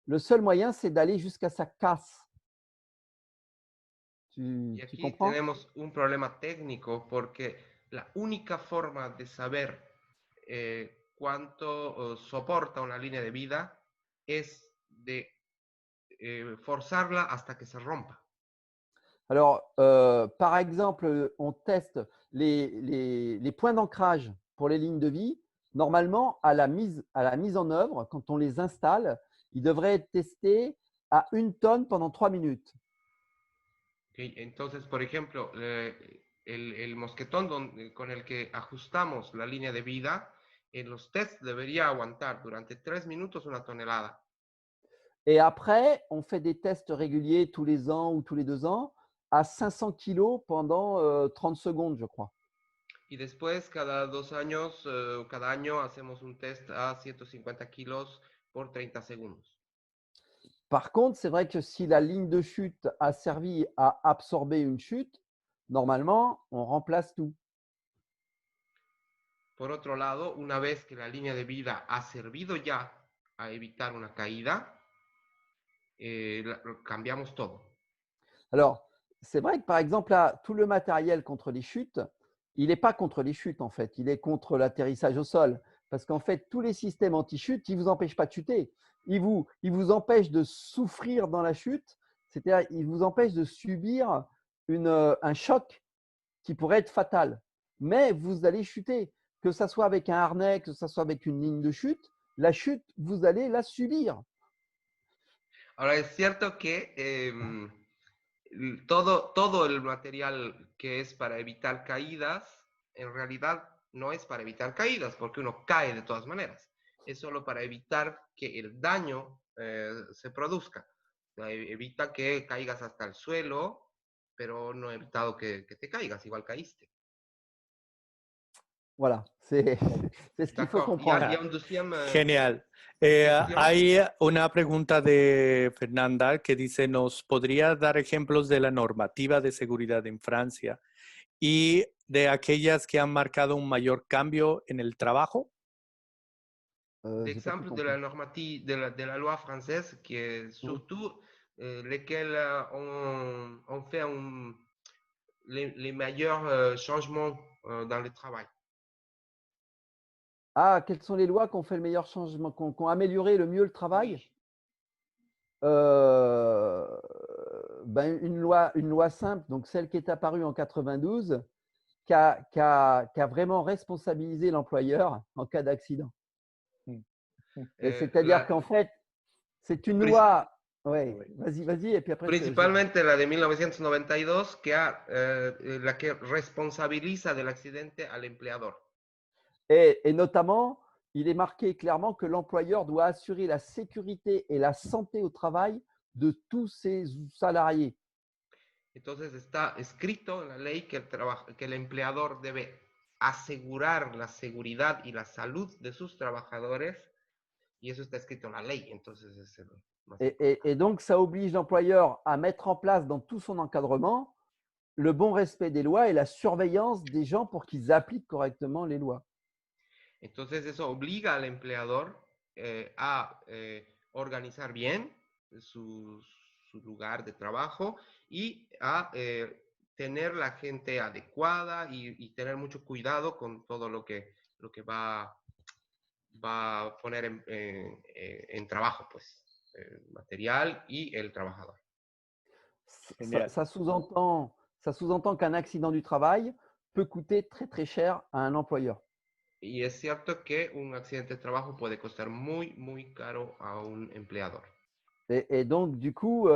le seul moyen, c'est d'aller jusqu'à sa casse. Y Tu aquí comprends? tenemos un problema técnico porque la única forma de saber cuánto soporta una línea de vida es de forzarla hasta que se rompa. Alors, par exemple, on teste les points d'ancrage pour les lignes de vie. Normalement, à la mise en œuvre, quand on les installe, ils devraient être testés à 1 tonne pendant 3 minutes. ¿Okay? Entonces, por ejemplo, el mosquetón con el que ajustamos la línea de vida, en los tests debería aguantar durante 3 minutos una tonelada. Et après, on fait des tests réguliers tous les ans ou tous les 2 ans à 500 kilos pendant 30 secondes, je crois. Y después, cada 2 años, cada año hacemos un test a 150 kilos por 30 segundos. Par contre, c'est vrai que si la ligne de chute a servi à absorber une chute, normalement, on remplace tout. Por otro lado, una vez que la línea de vida ha servido ya a evitar una caída, cambiamos todo. Alors, c'est vrai que par exemple, là, tout le matériel contre les chutes, il n'est pas contre les chutes en fait, il est contre l'atterrissage au sol. Parce qu'en fait, tous les systèmes anti-chute, ils ne vous empêchent pas de chuter. Ils vous empêchent de souffrir dans la chute, c'est-à-dire ils vous empêchent de subir un choc qui pourrait être fatal. Mais vous allez chuter, que ce soit avec un harnais, que ce soit avec une ligne de chute, la chute, vous allez la subir. Ahora, es cierto que todo el material que es para evitar caídas, en realidad no es para evitar caídas, porque uno cae de todas maneras. Es solo para evitar que el daño se produzca. Evita que caigas hasta el suelo, pero no ha evitado que te caigas, igual caíste. Voilà, c'est ce qu'il faut D'accord. Il y a comprendre. un deuxième, Genial. cuestión. Hay una pregunta de Fernanda que dice, ¿nos podría dar ejemplos de la normativa de seguridad en Francia y de aquellas que han marcado un mayor cambio en el trabajo? J'ai pas tout d'exemples de compris. la normative, de la loi française, qui est Oui. surtout lesquels ont fait les meilleurs changements dans le travail. Ah, quelles sont les lois qui ont fait le meilleur changement, qui ont amélioré le mieux le travail? Oui. Euh, Ben, une loi simple, donc celle qui est apparue en 92, qui a vraiment responsabilisé l'employeur en cas d'accident. Mm. Mm. Et Euh, c'est-à-dire la, qu'en fait, c'est une pris- loi. Ouais, Oui. vas-y, et puis après, Principalmente la de 1992, la que responsabiliza del accidente al empleador. et notamment, il est marqué clairement que l'employeur doit assurer la sécurité et la santé au travail de tous ses salariés. Entonces está escrito en la ley que que el empleador debe asegurar la seguridad y la salud de sus trabajadores, y eso está escrito en la ley, entonces es el más Et importante. donc, ça oblige l'employeur à mettre en place dans tout son encadrement le bon respect des lois et la surveillance des gens pour qu'ils appliquent correctement les lois. Entonces eso obliga al empleador a organizar bien su, su, lugar de trabajo y a tener la gente adecuada y, tener mucho cuidado con todo lo que va a poner en trabajo, pues, el material y el trabajador. Ça, Genial. ça sous-entend, ça sous-entend qu'un accident du travail peut coûter très très cher à un employeur. Y es cierto que un accidente de trabajo puede costar muy, muy caro a un empleador. Et donc, du coup,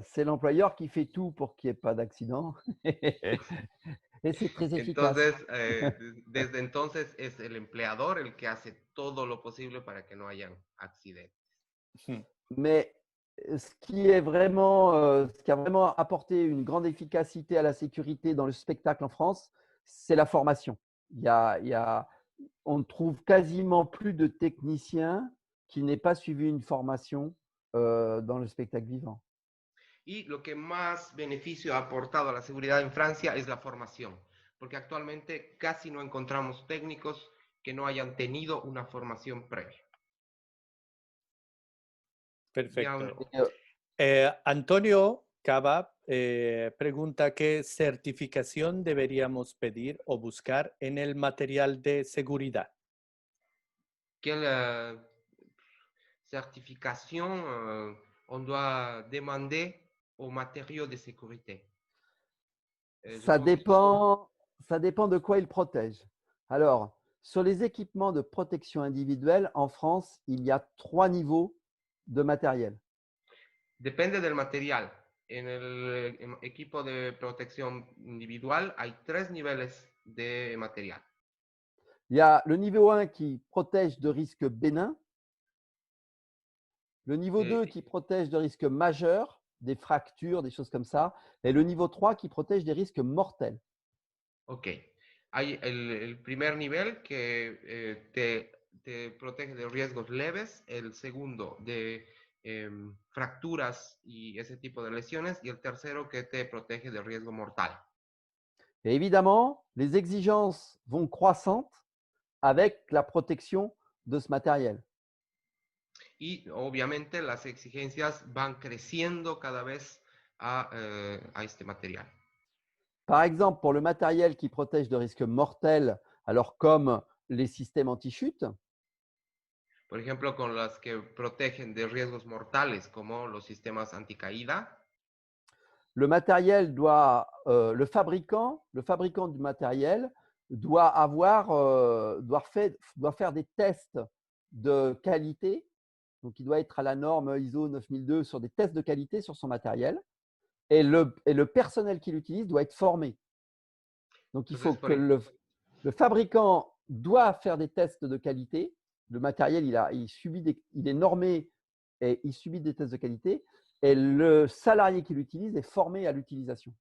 c'est l'employeur qui fait tout pour qu'il n'y ait pas d'accident. Et c'est très efficace. Entonces, desde entonces es el empleador el que hace todo lo posible para que no hayan accidentes. Mm. Mais ce qui a vraiment apporté une grande efficacité à la sécurité dans le spectacle en France, c'est la formation. On ne trouve quasiment plus de techniciens qui n'aient pas suivi une formation dans le spectacle vivant. Y lo que más beneficio ha aportado a la seguridad en Francia es la formación, porque actualmente casi no encontramos técnicos que no hayan tenido una formación previa. Ya Perfecto. Et, Antonio Antonio Cava pregunta qué certificación deberíamos pedir o buscar en el material de seguridad. quelle certification on doit demander aux matériaux de sécurité? Je ça pense que dépend, ça dépend de quoi il protège. Alors, sur les équipements de protection individuelle, en France, il y a 3 niveaux de matériel. depende del material. En el equipo de protección individual hay 3 niveles de material. Il y a le niveau 1 qui protège de risques bénins, le niveau 2 qui protège de risques majeurs, des fractures, des choses comme ça, et le niveau 3 qui protège des risques mortels. Ok. Hay el primer nivel que te protege de riesgos leves, el segundo de fracturas y ese tipo de lesiones, y el tercero que te protege de riesgo mortal. Et évidemment, les exigences vont croissantes avec la protection de ce matériel. Y obviamente las exigencias van creciendo cada vez a este material. Par exemple, pour le matériel qui protège de risques mortels, alors comme les systèmes anti-chute, Por ejemplo, con las que protegen de riesgos mortales, como los sistemas anticaída. le matériel le fabricant du matériel doit faire des tests de qualité. Donc, il doit être à la norme ISO 9002 sur des tests de qualité sur son matériel. Et le personnel qui l'utilise doit être formé. Donc, il faut Entonces, que le fabricant doit faire des tests de qualité. Le matériel, il est normé et il subit des tests de qualité. Et le salarié qui l'utilise est formé à l'utilisation.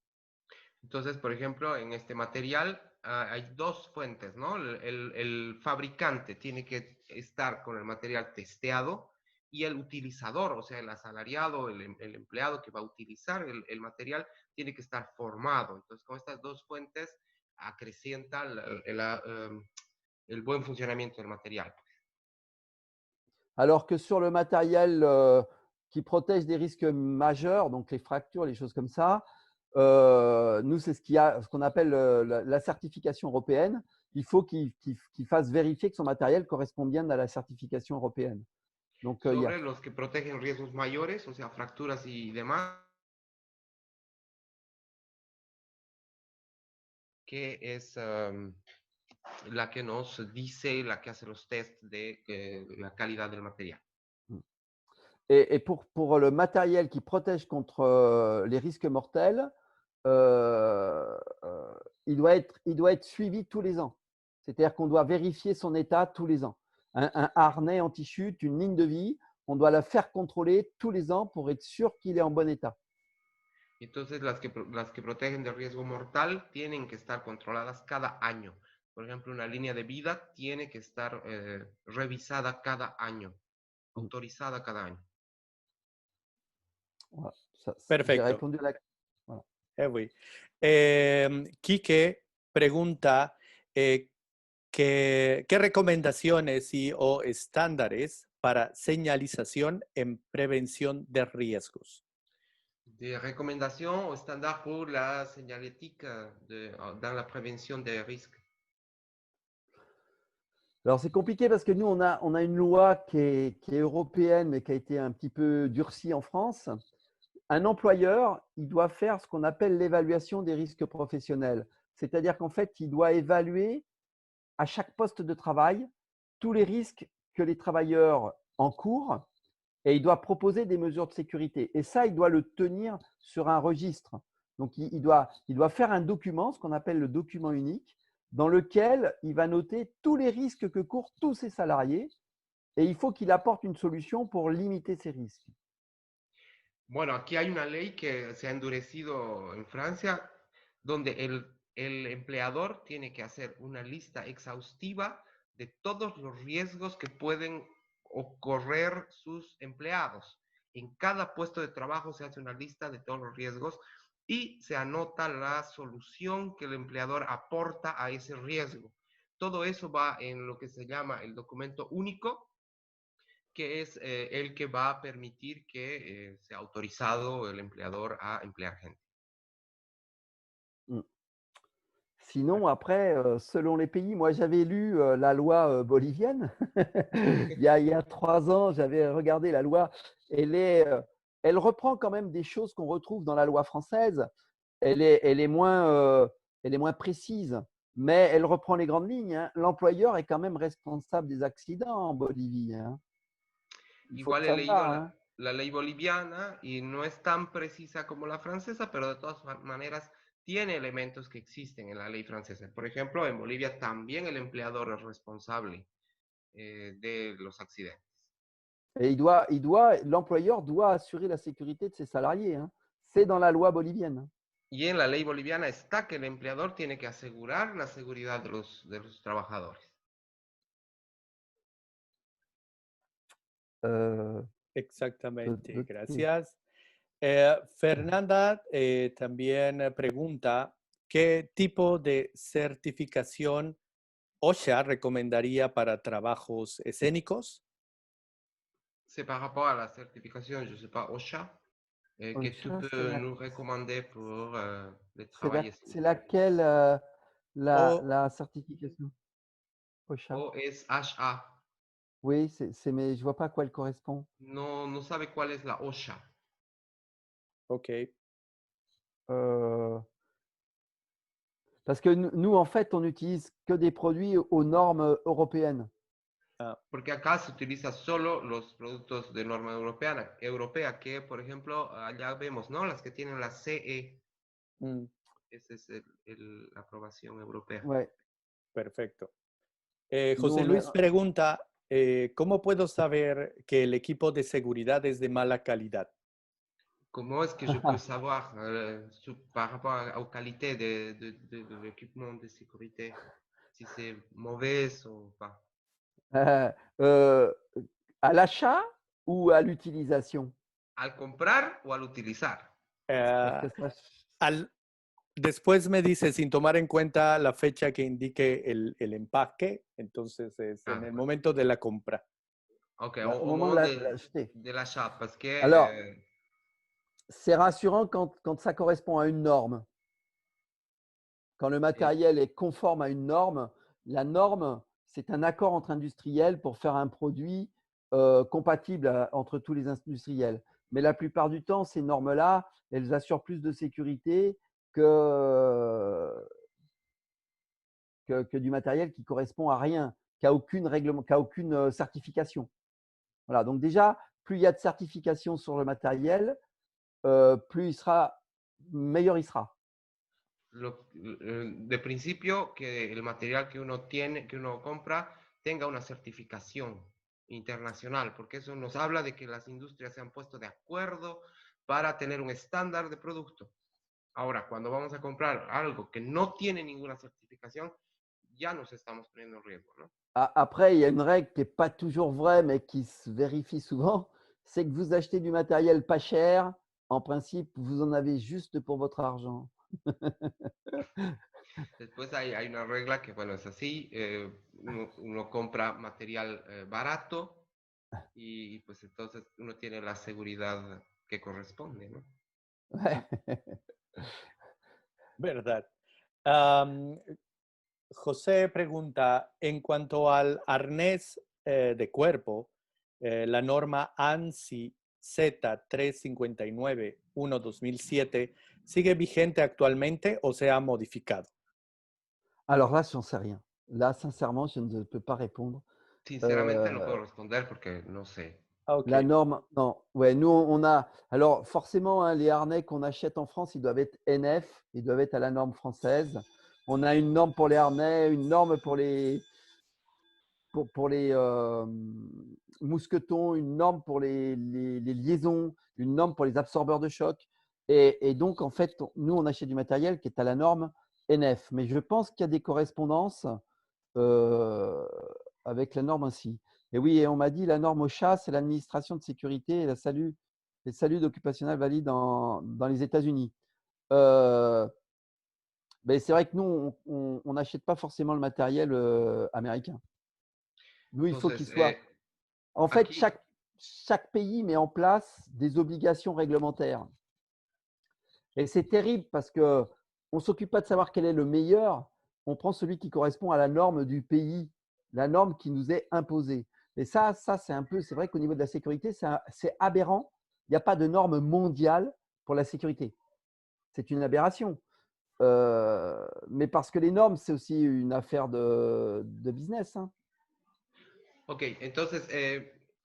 entonces, por ejemplo, en este material hay dos fuentes, ¿no? El fabricante tiene que estar con el material testeado y el utilizador, o sea, el asalariado, el empleado que va a utilizar el material, tiene que estar formado. Entonces, con estas dos fuentes acrecienta el buen funcionamiento del material. Alors que sur le matériel qui protège des risques majeurs, donc les fractures, les choses comme ça, nous, c'est ce qu'on appelle la certification européenne. Il faut qu'il fasse vérifier que son matériel correspond bien à la certification européenne. Donc, Sobre los que protegen riesgos mayores, o sea, fracturas y demás, que es la que nos dice, la que hace los test de la calidad del material. Et pour le matériel qui protège contre les risques mortels, il doit être suivi tous les ans. C'est-à-dire qu'on doit vérifier son état tous les ans. Un harnais anti-chute, une ligne de vie, on doit la faire contrôler tous les ans pour être sûr qu'il est en bon état. Entonces, las que protegen del riesgo mortal tienen que estar controladas cada año. Por ejemplo, una línea de vida tiene que estar revisada cada año, autorizada cada año. Voilà. J'ai Perfecto. répondu à la voilà. Oui. Quique pregunta ¿qué recomendaciones o estándares para señalización en prevención de riesgos? Des recommendations au standard pour la signalétique dans la prévention des risques. Alors, c'est compliqué parce que nous, on a une loi qui est européenne, mais qui a été un petit peu durcie en France. Un employeur, il doit faire ce qu'on appelle l'évaluation des risques professionnels. C'est-à-dire qu'en fait, il doit évaluer à chaque poste de travail tous les risques que les travailleurs encourent et il doit proposer des mesures de sécurité. Et ça, il doit le tenir sur un registre. Donc, il doit faire un document, ce qu'on appelle le document unique, dans lequel il va noter tous les risques que courent tous ses salariés et il faut qu'il apporte une solution pour limiter ces risques. Bueno, aquí hay una ley que se ha endurecido en Francia, donde el empleador tiene que hacer una lista exhaustiva de todos los riesgos que pueden ocurrir sus empleados. En cada puesto de trabajo se hace una lista de todos los riesgos y se anota la solución que el empleador aporta a ese riesgo. Todo eso va en lo que se llama el documento único, que es el que va a permitir que sea autorizado el empleador a emplear gente. Sinon, après, selon les pays, moi j'avais lu la loi bolivienne. Il y a 3 ans, j'avais regardé la loi. Elle reprend quand même des choses qu'on retrouve dans la loi française. Elle est moins précise, mais elle reprend les grandes lignes, hein. L'employeur est quand même responsable des accidents en Bolivie, hein. Il faut Igual le he leído savoir, hein. la ley boliviana y no es tan precisa como la francesa, pero de todas maneras tiene elementos que existen en la ley francesa. Por ejemplo, en Bolivia también el empleador es responsable de los accidentes. Et l'employeur doit assurer la sécurité de ses salariés, hein. C'est dans la loi bolivienne. Y en la ley boliviana está que el empleador tiene que asegurar la seguridad de los trabajadores. Exactamente, Sí. gracias. Fernanda también pregunta, ¿qué tipo de certificación OSHA recomendaría para trabajos escénicos? C'est par rapport à la certification, je ne sais pas, OSHA, que tu OSHA, peux nous recommander pour le c'est travail c'est laquelle O- la certification OSHA? OSHA. Oui, mais je ne vois pas à quoi elle correspond. No, no sabe cuál es la OSHA. Ok. Parce que nous, en fait, on n'utilise que des produits aux normes européennes. Porque acá se utiliza solo los productos de norma europea, que por ejemplo, allá vemos, ¿no? Las que tienen la CE. Mm, Esa es la aprobación europea. Ouais. perfecto. Nous, José on Luis est- pregunta, ¿cómo puedo saber que el equipo de seguridad es de mala calidad? Comment est-ce que je peux savoir par rapport aux qualités de l'équipement de sécurité, si c'est mauvais ou pas? à l'achat ou à l'utilisation? ¿Al comprar o al utilizar? Parce que ça, Después me dice, sin tomar en cuenta la fecha que indique el empaque, entonces es en el bueno. momento de la compra. Ok, au au moment de moment l'acheter. de l'achat, parce que Alors, c'est rassurant quand ça correspond à une norme. Quand le matériel est conforme à une norme, la norme, c'est un accord entre industriels pour faire un produit compatible entre tous les industriels. Mais la plupart du temps, ces normes-là, elles assurent plus de sécurité que du matériel qui correspond à rien, qui n'a aucune règlement, qui a aucune certification. Voilà. Donc déjà, plus il y a de certification sur le matériel, plus il sera, meilleur il sera. de principio que el material que uno tiene, que uno compra, tenga una certificación internacional, porque eso nos habla de que las industrias se han puesto de acuerdo para tener un estándar de producto. Ahora, cuando vamos a comprar algo que no tiene ninguna certificación, ya nos estamos poniendo en riesgo, ¿no? Après, il y a une règle qui n'est pas toujours vraie, mais qui se vérifie souvent, c'est que vous achetez du matériel pas cher, en principe, vous en avez juste pour votre argent. Después hay una regla que, bueno, es así, uno compra material barato y pues entonces uno tiene la seguridad que corresponde, ¿no? Ouais. Verdad. José pregunta, en cuanto al arnés de cuerpo, la norma ANSI Z359-1-2007 ¿sigue vigente actualmente o se ha modificado? Alors là, je n'en sais rien. Là, sincèrement, je ne peux pas répondre. Sinceramente no puedo responder porque no sé. Ok. La norme, non. Ouais, nous, on a. Alors, forcément, hein, les harnais qu'on achète en France, ils doivent être NF, ils doivent être à la norme française. On a une norme pour les harnais, une norme pour les mousquetons, une norme pour les liaisons, une norme pour les absorbeurs de choc. Et donc, en fait, nous, on achète du matériel qui est à la norme NF. Mais je pense qu'il y a des correspondances avec la norme ainsi. Et oui, et on m'a dit la norme OSHA, c'est l'administration de sécurité et les saluts occupationnels valides dans les États-Unis. Mais c'est vrai que nous, on n'achète pas forcément le matériel américain. Nous, il faut qu'il Entonces, soit. En fait, aquí, chaque pays met en place des obligations réglementaires. Et c'est terrible parce qu'on ne s'occupe pas de savoir quel est le meilleur. On prend celui qui correspond à la norme du pays, la norme qui nous est imposée. Et ça c'est un peu, c'est vrai qu'au niveau de la sécurité, c'est aberrant. Il n'y a pas de norme mondiale pour la sécurité. C'est une aberration. Mais parce que les normes, c'est aussi une affaire de business. Hein. ok, entonces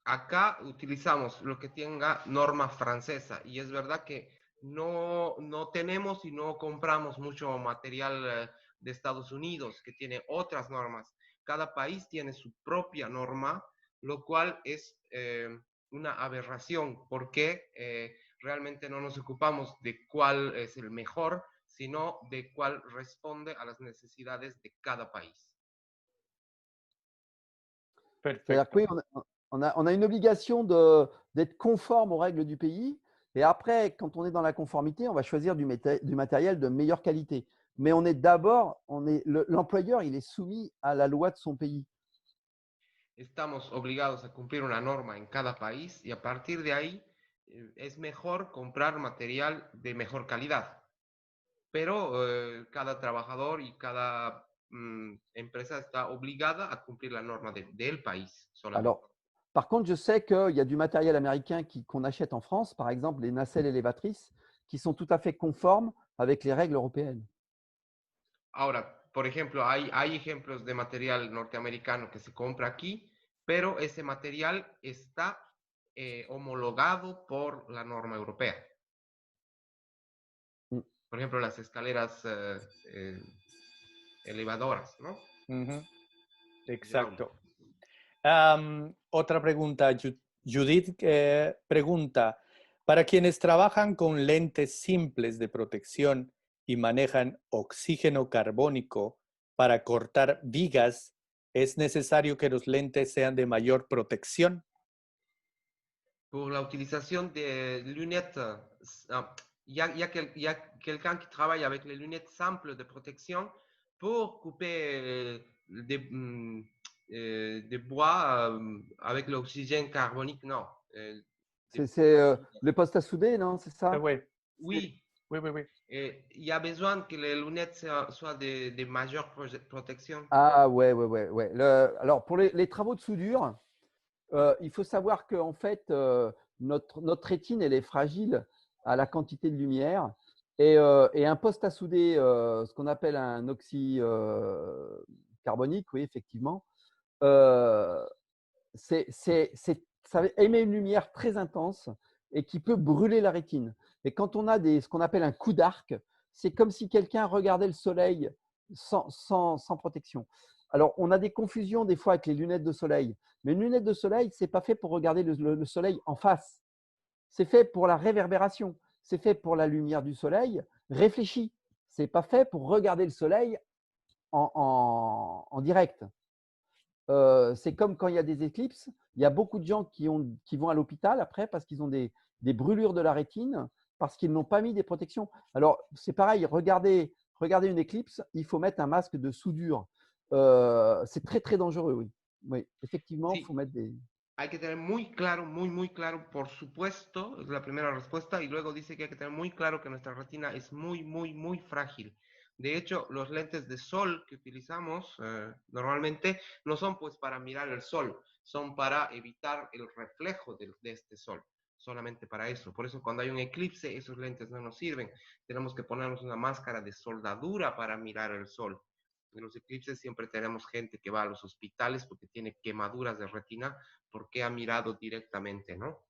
acá utilizamos lo que tenga norma francesa y es verdad que no tenemos y no compramos mucho material de Estados Unidos que tiene otras normas. Cada país tiene su propia norma, lo cual es una aberración porque realmente no nos ocupamos de cuál es el mejor, sino de cuál responde a las necesidades de cada país. C'est-à-dire que Perfecto. oui, on a une obligation d'être conforme aux règles du pays. Et après, quand on est dans la conformité, on va choisir du matériel de meilleure qualité. Mais on est d'abord, l'employeur, il est soumis à la loi de son pays. Estamos obligados a cumplir una norma en cada país y a partir de ahí es mejor comprar material de mejor calidad. Pero cada trabajador y cada empresa está obligada a cumplir la norma del país solamente. Alors, par contre, je sais qu'il y a du matériel américain qu'on achète en France, par exemple les nacelles élévatrices, qui sont tout à fait conformes avec les règles européennes. Ahora, por ejemplo, hay ejemplos de material norteamericano que se compra aquí, pero ese material está homologado por la norma europea. Mm. Por ejemplo, las escaleras elevadoras, ¿no? Exacto. Otra pregunta, Judith pregunta, para quienes trabajan con lentes simples de protección y manejan oxígeno carbónico para cortar vigas, ¿es necesario que los lentes sean de mayor protección? Pour la utilisación de lunettes, il y a quelqu'un qui travaille avec les lunettes simples de protection pour couper de bois avec l'oxygène carbonique, non. C'est les postes à souder, non? C'est ça? Oui, Oui, oui, oui, oui. il y a besoin que les lunettes soient de meilleure protection. Ah ouais, ouais, ouais, ouais. Alors, pour les travaux de soudure, il faut savoir qu'en fait, notre rétine, elle est fragile à la quantité de lumière. Et un poste à souder, ce qu'on appelle un oxy carbonique, oui, effectivement, ça émet une lumière très intense et qui peut brûler la rétine. Et quand on a ce qu'on appelle un coup d'arc, c'est comme si quelqu'un regardait le soleil sans protection. Alors, on a des confusions des fois avec les lunettes de soleil. Mais une lunette de soleil, ce n'est pas fait pour regarder le soleil en face. C'est fait pour la réverbération. C'est fait pour la lumière du soleil réfléchie. Ce n'est pas fait pour regarder le soleil en direct. C'est comme quand il y a des éclipses. Il y a beaucoup de gens qui vont à l'hôpital après parce qu'ils ont des brûlures de la rétine, parce qu'ils n'ont pas mis des protections. Alors, c'est pareil, regardez une éclipse, il faut mettre un masque de soudure. C'est très, très dangereux, oui. Oui, effectivement, il faut Sí, mettre des… hay que tener muy claro, muy claro, por supuesto, es la primera respuesta, y luego dice que hay que tener muy claro que nuestra retina es muy frágil. De hecho, los lentes de sol que utilizamos normalmente no son pues para mirar el sol, son para evitar el reflejo de este sol, solamente para eso. Por eso cuando hay un eclipse, esos lentes no nos sirven. Tenemos que ponernos una máscara de soldadura para mirar el sol. En los eclipses siempre tenemos gente que va a los hospitales porque tiene quemaduras de retina porque ha mirado directamente, ¿no?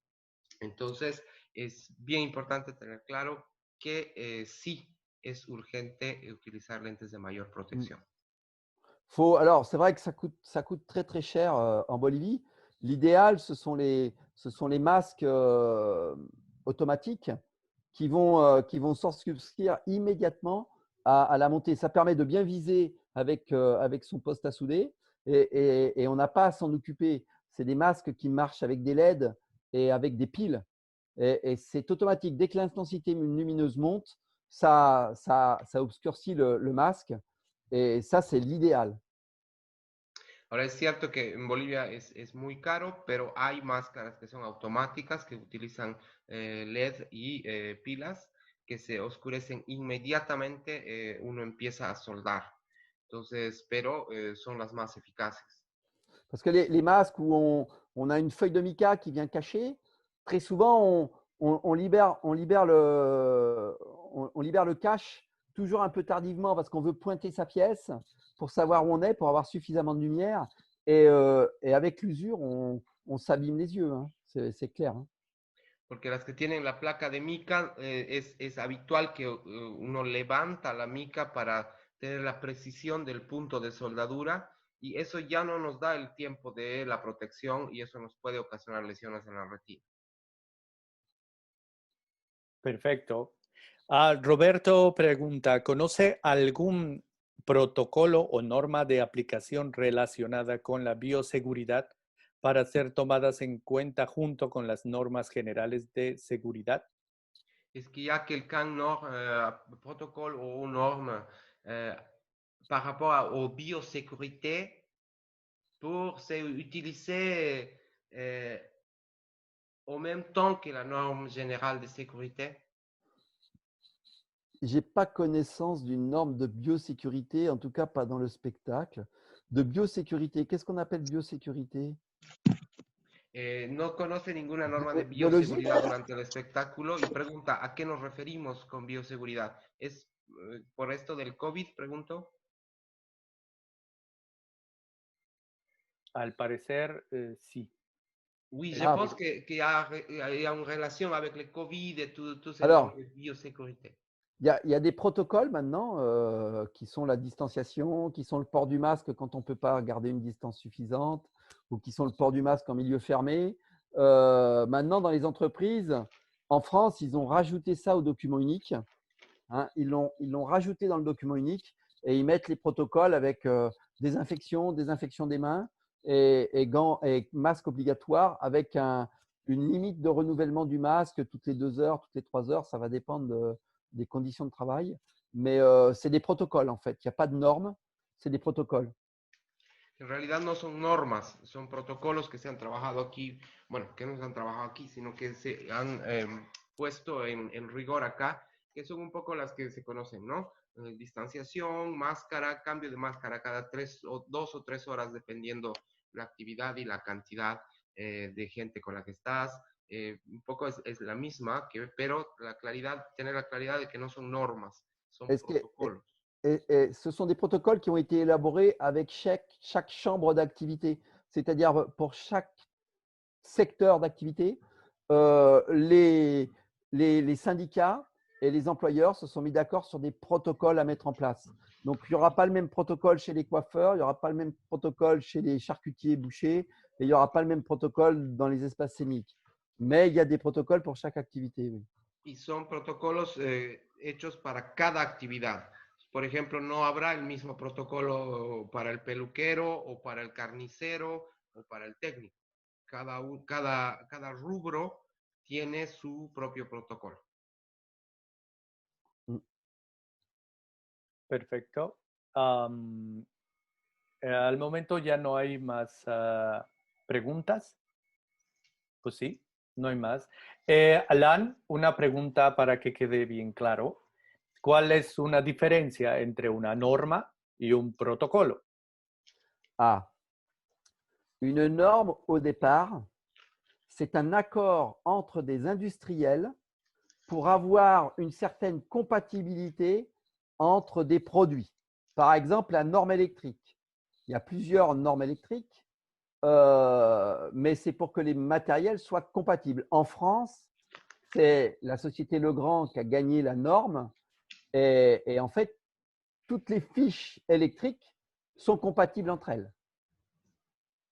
Entonces, es bien importante tener claro que sí es urgente utilizar lentes de mayor protección. Alors, c'est vrai que ça coûte très, très cher en Bolivie. L'idéal, ce sont les masques automatiques qui vont s'ensuscrire immédiatement à la montée. Ça permet de bien viser avec son poste à souder et on n'a pas à s'en occuper. C'est des masques qui marchent avec des LED et avec des piles. Et c'est automatique. Dès que l'intensité lumineuse monte, ça obscurcit le masque. Et ça, c'est l'idéal. Ahora es cierto que en Bolivia es muy caro, pero hay máscaras que son automáticas, que utilizan LED y pilas, que se oscurecen inmediatamente, uno empieza a soldar. Entonces, pero son las más eficaces. Parce que les masques où on a une feuille de mica qui vient cacher, très souvent, on libère le cache toujours un peu tardivement parce qu'on veut pointer sa pièce pour savoir où on est, pour avoir suffisamment de lumière. Et avec l'usure, on s'abîme les yeux, hein. C'est clair, hein. Porque las que tienen la placa de mica, es habitual que uno levanta la mica para tener la precisión del punto de soldadura y eso ya no nos da el tiempo de la protección y eso nos puede ocasionar lesiones en la retina. Perfecto. Roberto pregunta, ¿conoce algún protocolo o norma de aplicación relacionada con la bioseguridad para ser tomadas en cuenta junto con las normas generales de seguridad? Est-ce qu'il y a quelqu'un, protocole ou norme par rapport aux biosécurité pour utiliser en même temps que la norme générale de sécurité? Je n'ai pas connaissance d'une norme de biosécurité, en tout cas pas dans le spectacle. De biosécurité, qu'est-ce qu'on appelle biosécurité? No conoce ninguna norma de Biologique? bioseguridad durante el espectáculo y pregunta a qué nos referimos con bioseguridad. ¿Es por esto del COVID? Pregunto. Al parecer, sí. Oui, je Ah, pense qu'il y a une relation avec le COVID et tous ces normes alors, de biosécurité. il y a des protocoles maintenant qui sont la distanciation, qui sont le port du masque quand on ne peut pas garder une distance suffisante, ou qui sont le port du masque en milieu fermé. Maintenant, dans les entreprises, en France, ils ont rajouté ça au document unique, hein. Ils l'ont rajouté dans le document unique et ils mettent les protocoles avec désinfection des mains et gants et masque obligatoire avec une limite de renouvellement du masque toutes les 2 heures, toutes les 3 heures. Ça va dépendre des conditions de travail. Mais c'est des protocoles en fait. Il n'y a pas de normes, c'est des protocoles. En realidad no son normas, son protocolos que se han trabajado aquí, bueno, que no se han trabajado aquí, sino que se han puesto en rigor acá, que son un poco las que se conocen, ¿no? Distanciación, máscara, cambio de máscara cada 2 o 3 horas, dependiendo la actividad y la cantidad de gente con la que estás. Un poco es la misma, pero tener la claridad de que no son normas, son Est-ce que, protocolos. ce sont des protocoles qui ont été élaborés avec chaque chambre d'activité, c'est-à-dire pour chaque secteur d'activité, les syndicats et les employeurs se sont mis d'accord sur des protocoles à mettre en place. Donc, il n'y aura pas le même protocole chez les coiffeurs, il n'y aura pas le même protocole chez les charcutiers bouchers, et il n'y aura pas le même protocole dans les espaces scéniques. Mais il y a des protocoles pour chaque activité. Oui. Y son protocolos hechos para cada actividad. Por ejemplo, no habrá el mismo protocolo para el peluquero o para el carnicero o para el técnico. Cada rubro tiene su propio protocolo. Perfecto. Al momento ya no hay más preguntas. Pues sí, no hay más. Alan, una pregunta para que quede bien claro. ¿Cuál es una diferencia entre una norma y un protocolo? Ah, une norme au départ, c'est un accord entre des industriels pour avoir une certaine compatibilité entre des produits. Par exemple, la norme électrique. Il y a plusieurs normes électriques, mais c'est pour que les matériels soient compatibles. En France, c'est la société Legrand qui a gagné la norme et en fait, toutes les fiches électriques sont compatibles entre elles.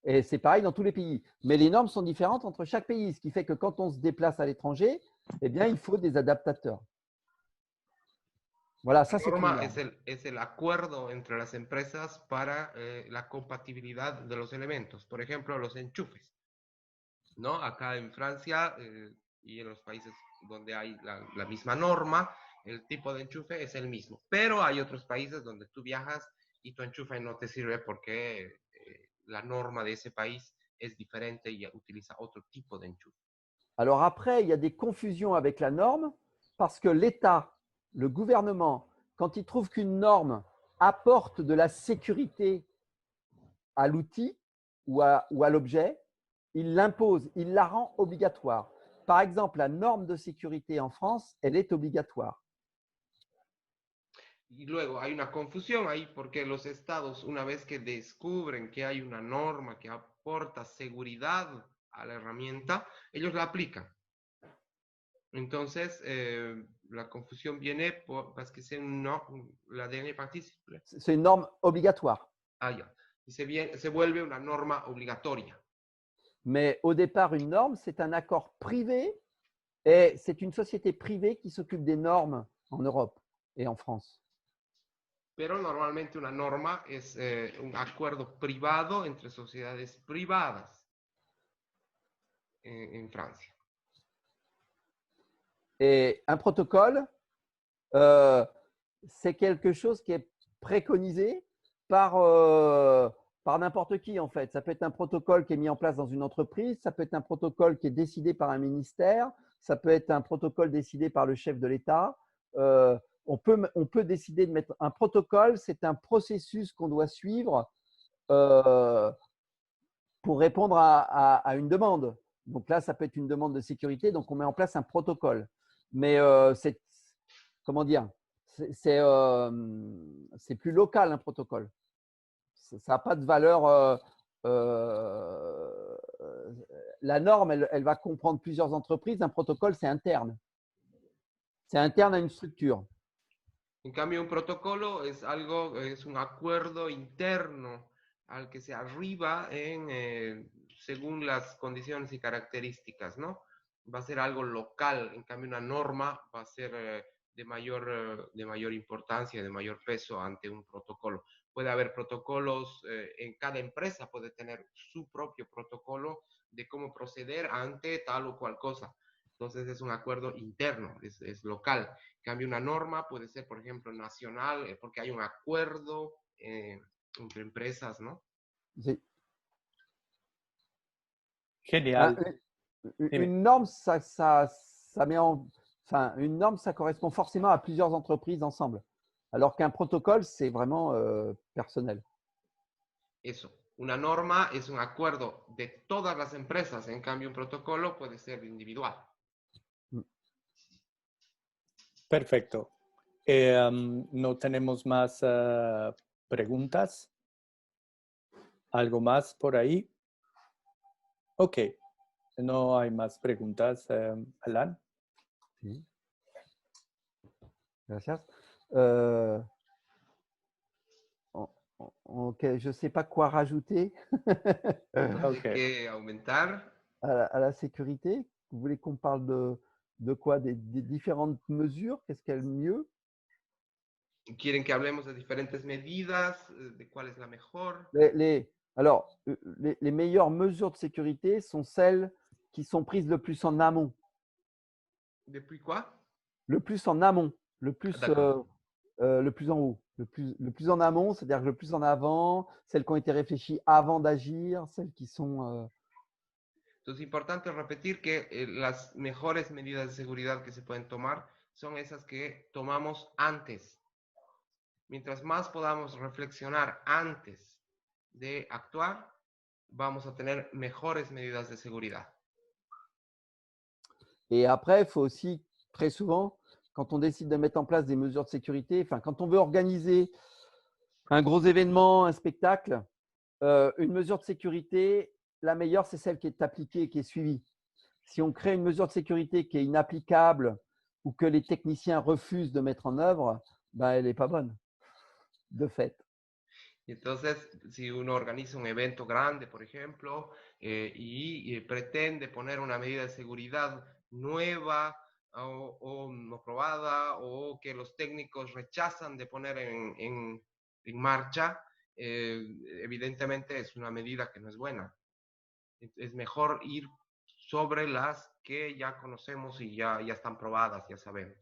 Et c'est pareil dans tous les pays. Mais les normes sont différentes entre chaque pays, ce qui fait que quand on se déplace à l'étranger, eh bien, il faut des adaptateurs. Voilà, ça c'est une Norma norme. es el acuerdo entre las empresas para la compatibilidad de los elementos. Por ejemplo, los enchufes, ¿no? Acá en Francia y en los países donde hay la misma norma, el tipo de enchufe es el mismo. Pero hay otros países donde tú viajas y tu enchufe no te sirve porque la norma de ese país es diferente y utiliza otro tipo de enchufe. Alors après, il y a des confusions avec la norme parce que l'État, le gouvernement, quand il trouve qu'une norme apporte de la sécurité à l'outil ou à l'objet, il l'impose, il la rend obligatoire. Par exemple, la norme de sécurité en France, elle est obligatoire. Y luego hay una confusión ahí porque los estados, una vez que descubren que hay una norma que aporta seguridad a la herramienta, ellos la aplican. Entonces, la confusión viene parce que c'est la dernière partie, s'il vous plaît. C'est une norme obligatoire. Ah, ya. Y se vuelve una norma obligatoria. Mais au départ, une norme, c'est un accord privé et c'est une société privée qui s'occupe des normes en Europe et en France. Pero normalmente una norma es un acuerdo privado entre sociedades privadas en Francia. Et un protocole, c'est quelque chose qui est préconisé par, par n'importe qui, en fait. Ça peut être un protocole qui est mis en place dans une entreprise, ça peut être un protocole qui est décidé par un ministère, ça peut être un protocole décidé par le chef de l'État. On peut décider de mettre un protocole, c'est un processus qu'on doit suivre pour répondre à une demande. Donc là, ça peut être une demande de sécurité, donc on met en place un protocole. Mais c'est, comment dire, c'est plus local un protocole. Ça n'a pas de valeur. La norme, elle va comprendre plusieurs entreprises. Un protocole, c'est interne. C'est interne à une structure. En cambio, un protocolo es un acuerdo interno al que se arriba según las condiciones y características, ¿no? Va a ser algo local, en cambio una norma va a ser de mayor importancia, de mayor peso ante un protocolo. Puede haber protocolos, en cada empresa puede tener su propio protocolo de cómo proceder ante tal o cual cosa. Entonces es un acuerdo interno, es local. En cambio, una norma puede ser, por ejemplo, nacional, porque hay un acuerdo entre empresas, ¿no? C'est- Genial. Dime. Une norme, ça met en, enfin, une norme, ça correspond forcément à plusieurs entreprises ensemble, alors qu'un protocole, c'est vraiment personnel. Eso. Una norma es un acuerdo de todas las empresas, en cambio un protocolo puede ser individual. Perfecto. No tenemos más preguntas. ¿Algo más por ahí? Ok. No hay más preguntas, Alan. Sí. Gracias. Ok, je ne sais pas quoi rajouter No sé Ok. qué aumentar. à la sécurité. Vous voulez qu'on parle de quoi? Des différentes mesures? Qu'est-ce qu'il y a de mieux? Quieren que hablemos de diferentes medidas, de cuál es la mejor. Alors, les meilleures mesures de sécurité sont celles qui sont prises le plus en amont. ¿Depuis quoi? Le plus en amont, le plus D'accord. le plus en haut, le plus en amont, c'est-à-dire le plus en avant, celles qui ont été réfléchies avant d'agir, celles qui sont… Entonces, es importante repetir que las mejores medidas de seguridad que se pueden tomar son esas que tomamos antes. Mientras más podamos reflexionar antes de actuar, vamos a tener mejores medidas de seguridad. Et après, il faut aussi, très souvent, quand on décide de mettre en place des mesures de sécurité, enfin, quand on veut organiser un gros événement, un spectacle, une mesure de sécurité, la meilleure, c'est celle qui est appliquée et qui est suivie. Si on crée une mesure de sécurité qui est inapplicable ou que les techniciens refusent de mettre en œuvre, ben, elle n'est pas bonne, de fait. Y entonces, si uno organiza un evento grande, por ejemplo, y pretende poner una medida de seguridad nueva o no probada, o que los técnicos rechazan de poner en marcha, evidentemente es una medida que no es buena. Es mejor ir sobre las que ya conocemos y ya están probadas, ya sabemos.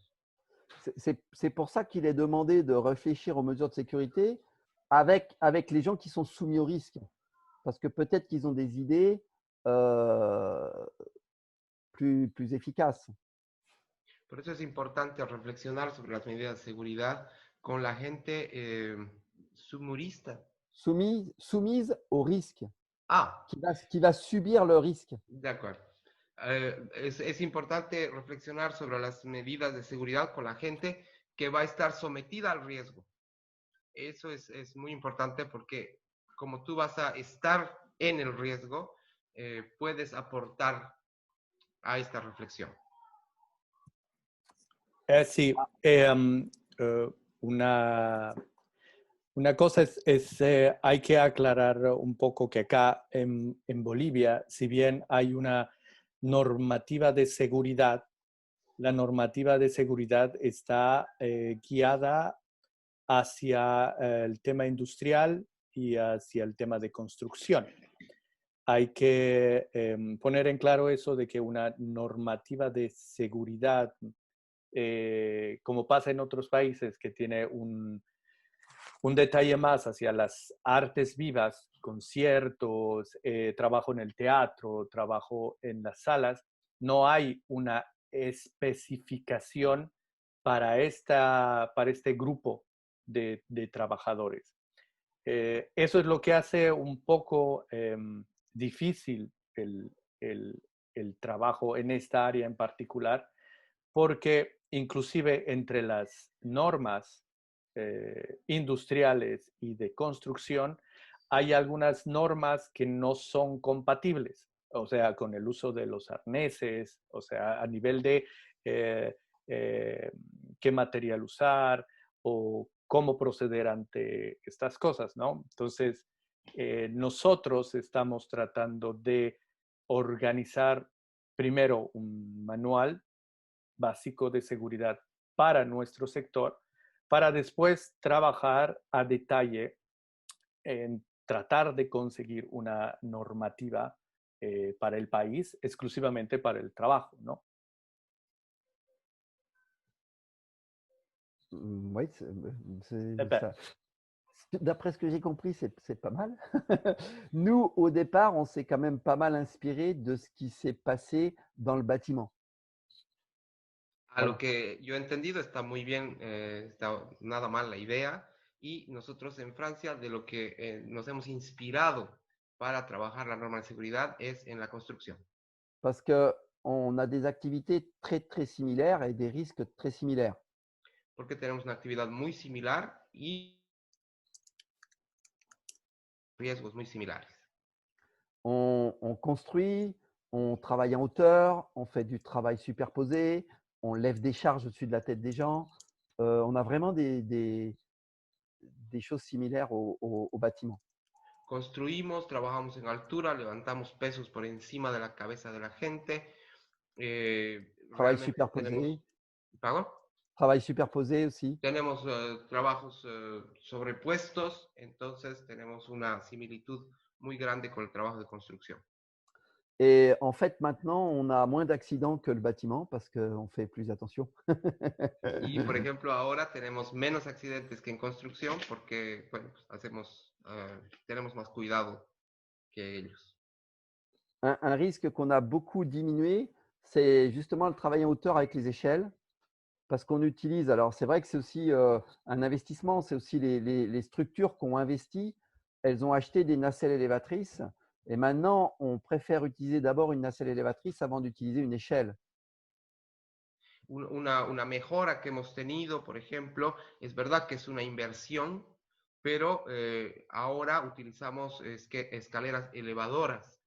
C'est pour ça qu'il est demandé de réfléchir aux mesures de sécurité avec les gens qui sont soumis au risque. Parce que peut-être qu'ils ont des idées plus efficaces. Por eso es importante reflexionar sobre las medidas de seguridad con la gente submurista. Soumise au risque, Ah, qui va subir le risque. de acuerdo. Es importante reflexionar sobre las medidas de seguridad con la gente que va a estar sometida al riesgo. Eso es muy importante porque como tú vas a estar en el riesgo, puedes aportar a esta reflexión. Sí, una cosa hay que aclarar un poco que acá en Bolivia, si bien hay una normativa de seguridad, la normativa de seguridad está guiada hacia el tema industrial y hacia el tema de construcción. Hay que poner en claro eso de que una normativa de seguridad, como pasa en otros países, que tiene un detalle más hacia las artes vivas, conciertos, trabajo en el teatro, trabajo en las salas, no hay una especificación para este grupo de trabajadores. Eso es lo que hace un poco difícil el trabajo en esta área en particular, porque inclusive entre las normas industriales y de construcción hay algunas normas que no son compatibles, o sea, con el uso de los arneses, o sea, a nivel de qué material usar o cómo proceder ante estas cosas, ¿no? Entonces, nosotros estamos tratando de organizar primero un manual básico de seguridad para nuestro sector, para después trabajar a detalle en tratar de conseguir una normativa para el país, exclusivamente para el trabajo, ¿no? Oui, D'après ce que j'ai compris, c'est pas mal. Nous, au départ, on s'est quand même pas mal inspiré de ce qui s'est passé dans le bâtiment. A lo Voilà. que yo he entendido está muy bien, está nada mal la idea. Y nosotros en Francia de lo que nos hemos inspirado para trabajar la norma de seguridad es en la construcción. Parce qu'on a des activités très, très similaires et des risques très similaires. Porque tenemos una actividad muy similar y riesgos muy similares. On construit, on travaille en hauteur, on fait du travail superposé, on lève des charges au-dessus de la tête des gens. On a vraiment des choses similaires au bâtiment. Construimos, trabajamos en altura, levantamos pesos por encima de la cabeza de la gente. Travail Realmente superposé, ¿perdón? travail superposé aussi. Tenemos trabajos sobrepuestos, entonces tenemos una similitud muy grande con el trabajo de construcción. Et en fait, maintenant, on a moins d'accidents que le bâtiment parce qu'on fait plus attention. Y por ejemplo, ahora tenemos menos accidentes que en construcción porque bueno, pues, tenemos más cuidado que ellos. Un risque qu'on a beaucoup diminué, c'est justement le travail en hauteur avec les échelles. Parce qu'on utilise, alors c'est vrai que c'est aussi un investissement, c'est aussi les structures qui ont investi, elles ont acheté des nacelles élévatrices et maintenant on préfère utiliser d'abord une nacelle élévatrice avant d'utiliser une échelle. Una mejora que hemos tenido, por ejemplo, es verdad que es una inversión, pero ahora utilizamos escaleras elevadoras.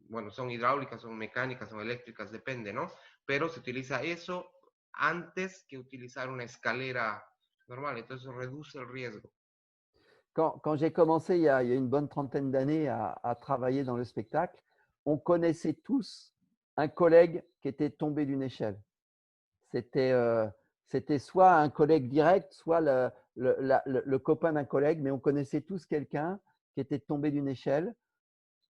Bueno, son hidráulicas, son mecánicas, son eléctricas, depende, ¿no? Pero se utiliza eso antes que utilizar una escalera normal, entonces reduce el riesgo. Quand j'ai commencé il y a une bonne trentaine d'années à travailler dans le spectacle, on connaissait tous un collègue qui était tombé d'une échelle. C'était soit un collègue direct, soit le copain d'un collègue, mais on connaissait tous quelqu'un qui était tombé d'une échelle,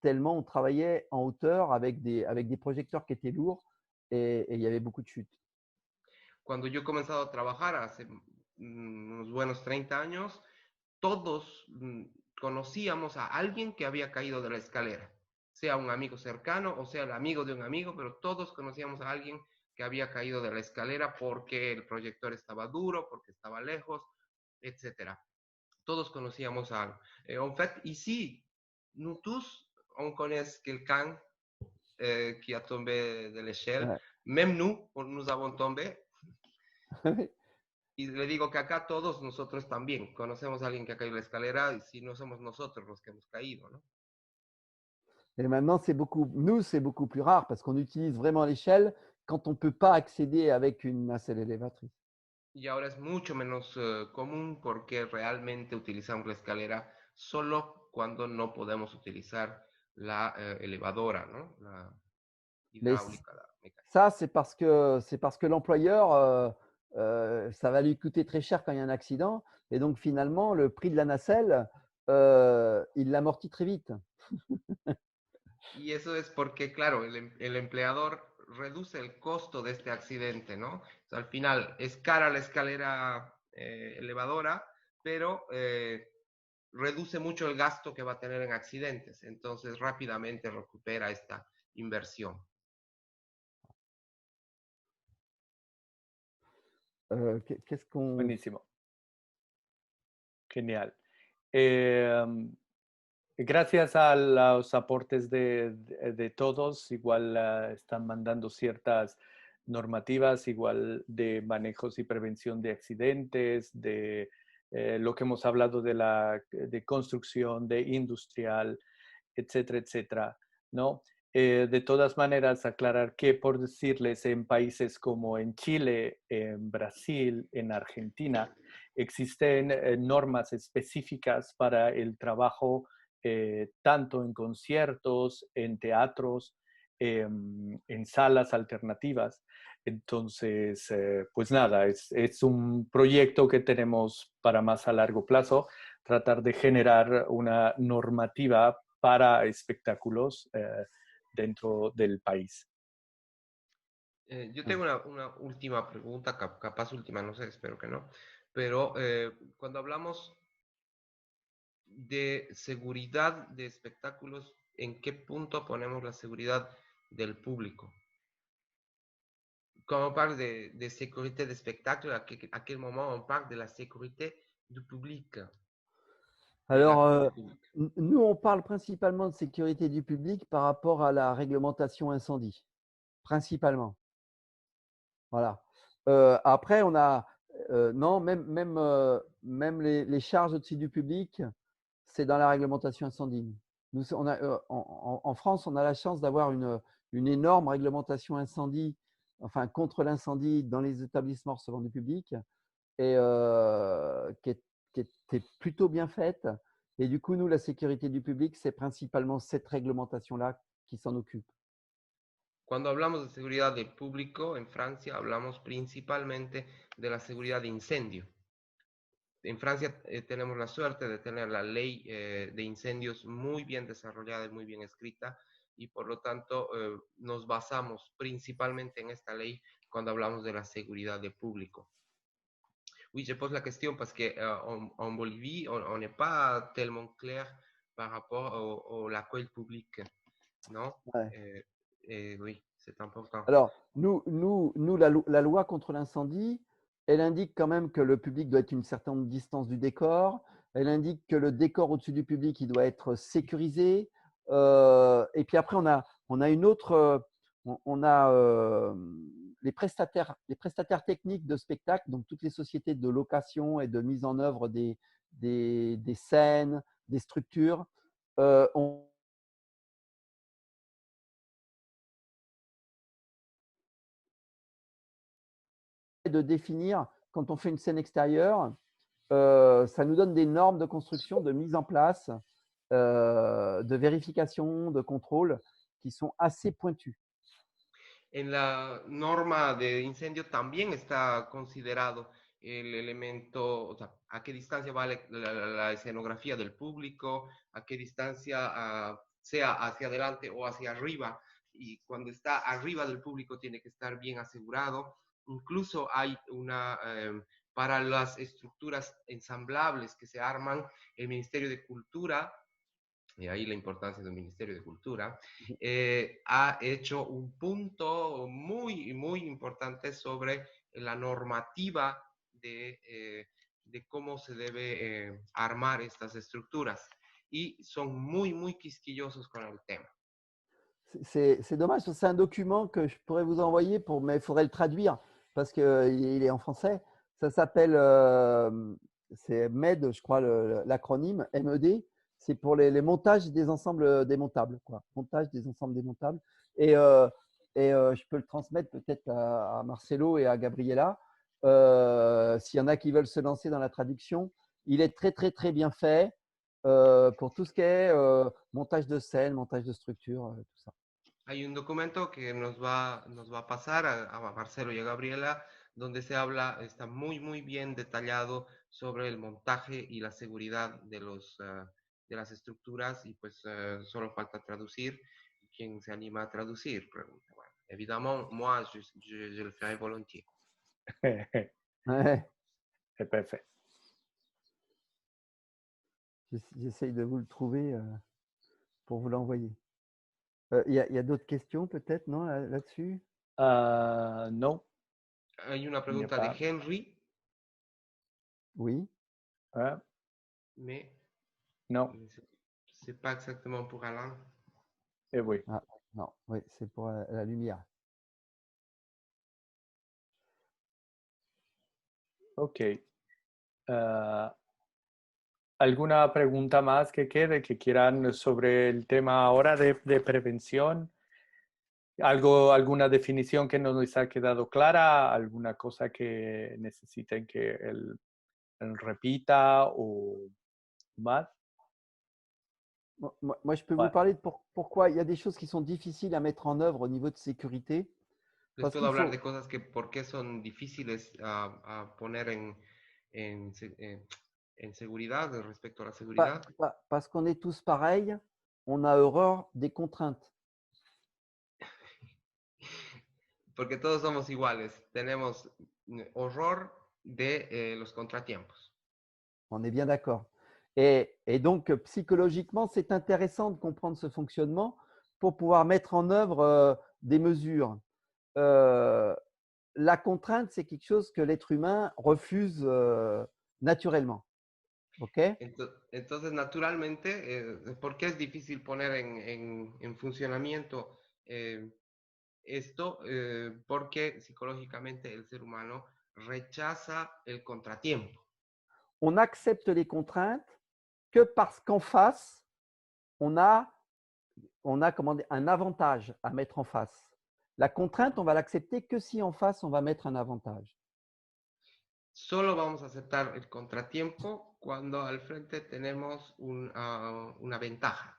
tellement on travaillait en hauteur avec des projecteurs qui étaient lourds et il y avait beaucoup de chutes. Cuando yo he comenzado a trabajar hace unos buenos 30 años, todos conocíamos a alguien que había caído de la escalera, sea un amigo cercano o sea el amigo de un amigo, pero todos conocíamos a alguien que había caído de la escalera porque el proyector estaba duro, porque estaba lejos, etc. Todos conocíamos a algo. En fait, ici, nous tous, on connaît quelqu'un qui a tombé de l'échelle. Ouais. Même nous avons tombé. Y le digo que acá todos nosotros también conocemos a alguien que ha caído la escalera y si no somos nosotros los que hemos caído, ¿no? Et maintenant, c'est beaucoup plus rare parce qu'on utilise vraiment l'échelle quand on ne peut pas accéder avec une nacelle élévatrice. Y ahora es mucho menos común porque realmente utilizamos la escalera solo cuando no podemos utilizar la elevadora, ¿no? La Mais hidráulica, la mecánica. ça, c'est parce que l'employeur, ça va lui coûter très cher quand il y a un accident. Et donc, finalement, le prix de la nacelle, il l'amortit très vite. Y eso es porque, claro, el empleador reduce el costo de este accidente, ¿no? O sea, al final es cara la escalera elevadora, pero reduce mucho el gasto que va a tener en accidentes. Entonces rápidamente recupera esta inversión. Qu'est-ce qu'on… Buenísimo. Genial. Gracias a los aportes de todos, igual están mandando ciertas normativas, igual de manejos y prevención de accidentes, de lo que hemos hablado de construcción, de industrial, etcétera, etcétera, ¿no? De todas maneras, aclarar que, por decirles, en países como en Chile, en Brasil, en Argentina, existen normas específicas para el trabajo tanto en conciertos, en teatros, en salas alternativas. Entonces, pues nada, es un proyecto que tenemos para más a largo plazo, tratar de generar una normativa para espectáculos dentro del país. Yo tengo una última pregunta, capaz última, no sé, espero que no. pero cuando hablamos de seguridad de espectáculos, ¿en qué punto ponemos la seguridad del público? Quand on parle de sécurité de spectacle, à quel moment on parle de la sécurité du public, de Alors, l'accueil du public? nous, on parle principalement de sécurité du public par rapport à la réglementation incendie, principalement. Voilà. Après, on a non, même les charges au-dessus du public, c'est dans la réglementation incendie. Nous, on a, en France, on a la chance d'avoir une énorme réglementation incendie, enfin contre l'incendie dans les établissements recevant du public, et qui était plutôt bien faite. Et du coup, nous, la sécurité du public, c'est principalement cette réglementation-là qui s'en occupe. Cuando hablamos de seguridad del público en Francia, hablamos principalmente de la seguridad de incendio. En Francia tenemos la suerte de tener la ley de incendios muy bien desarrollada y muy bien escrita, y por lo tanto nos basamos principalmente en esta ley cuando hablamos de la seguridad del público. Oui, je pose la question parce qu'en Bolivie, on n'est pas tellement clair par rapport au l'accueil public, non? Ouais. Et oui, c'est important. Alors, nous la loi contre l'incendie, elle indique quand même que le public doit être une certaine distance du décor. Elle indique que le décor au-dessus du public, il doit être sécurisé. Et puis après, on a une autre, on a les prestataires techniques de spectacle, donc toutes les sociétés de location et de mise en œuvre des scènes, des structures, ont de définir, quand on fait une scène extérieure, ça nous donne des normes de construction, de mise en place, de vérification, de contrôle qui sont assez pointues. En la norma de incendio también está considerado el elemento, o sea, a qué distancia va la escenografía del público, a qué distancia sea hacia adelante o hacia arriba, y cuando está arriba del público tiene que estar bien asegurado. Incluso hay para las estructuras ensamblables que se arman, el Ministerio de Cultura, y ahí la importancia del Ministerio de Cultura, ha hecho un punto muy, muy importante sobre la normativa de cómo se debe armar estas estructuras. Y son muy, muy quisquillosos con el tema. C'est dommage, c'est un document que je pourrais vous envoyer, mais il faudrait le traduire parce qu'il est en français. Ça s'appelle, c'est MED, je crois, l'acronyme MED. C'est pour les montages des ensembles démontables, quoi. Montage des ensembles démontables. Et je peux le transmettre peut-être à Marcelo et à Gabriela. S'il y en a qui veulent se lancer dans la traduction, il est très, très, très bien fait pour tout ce qui est montage de scène, montage de structure, tout ça. Hay un documento que nos va a pasar a Marcelo y a Gabriela, donde se habla, está muy, muy bien detallado sobre el montaje y la seguridad de las estructuras, y pues solo falta traducir. ¿Quién se anima a traducir? Pregunta. Bueno, évidemment, moi, je le ferai volontiers. Ouais. C'est parfait. J'essaye de vous le trouver pour vous l'envoyer. Il y a d'autres questions peut-être, non, là-dessus? Non. Hay una pregunta de Henry. Oui. Mais non. C'est pas exactement pour Alain. Eh oui. Ah, non, oui, c'est pour la lumière. Ok. ¿Alguna pregunta más que quede, que quieran sobre el tema ahora de prevención? ¿Alguna definición que no les ha quedado clara? ¿Alguna cosa que necesiten que él repita o más? Moi, je peux vous parler de pourquoi il y a des choses qui sont difficiles à mettre en œuvre au niveau de sécurité. Les puedo hablar de cosas que por qué son difíciles a poner en seguridad respecto a la seguridad. Parce qu'on est tous pareils, on a horreur des contraintes. Porque todos somos iguales, tenemos horror de los contratiempos. On est bien d'accord. Et donc, psychologiquement, c'est intéressant de comprendre ce fonctionnement pour pouvoir mettre en œuvre des mesures. La contrainte, c'est quelque chose que l'être humain refuse naturellement. OK? Entonces, naturalmente, ¿por qué es difícil poner en funcionamiento esto? Porque psicológicamente el ser humano rechaza el contratiempo. On accepte les contraintes que parce qu'en face, on a comment dire, un avantage à mettre en face. La contrainte, on va l'accepter que si en face, on va mettre un avantage. Solo vamos a aceptar el contratiempo cuando al frente tenemos una ventaja,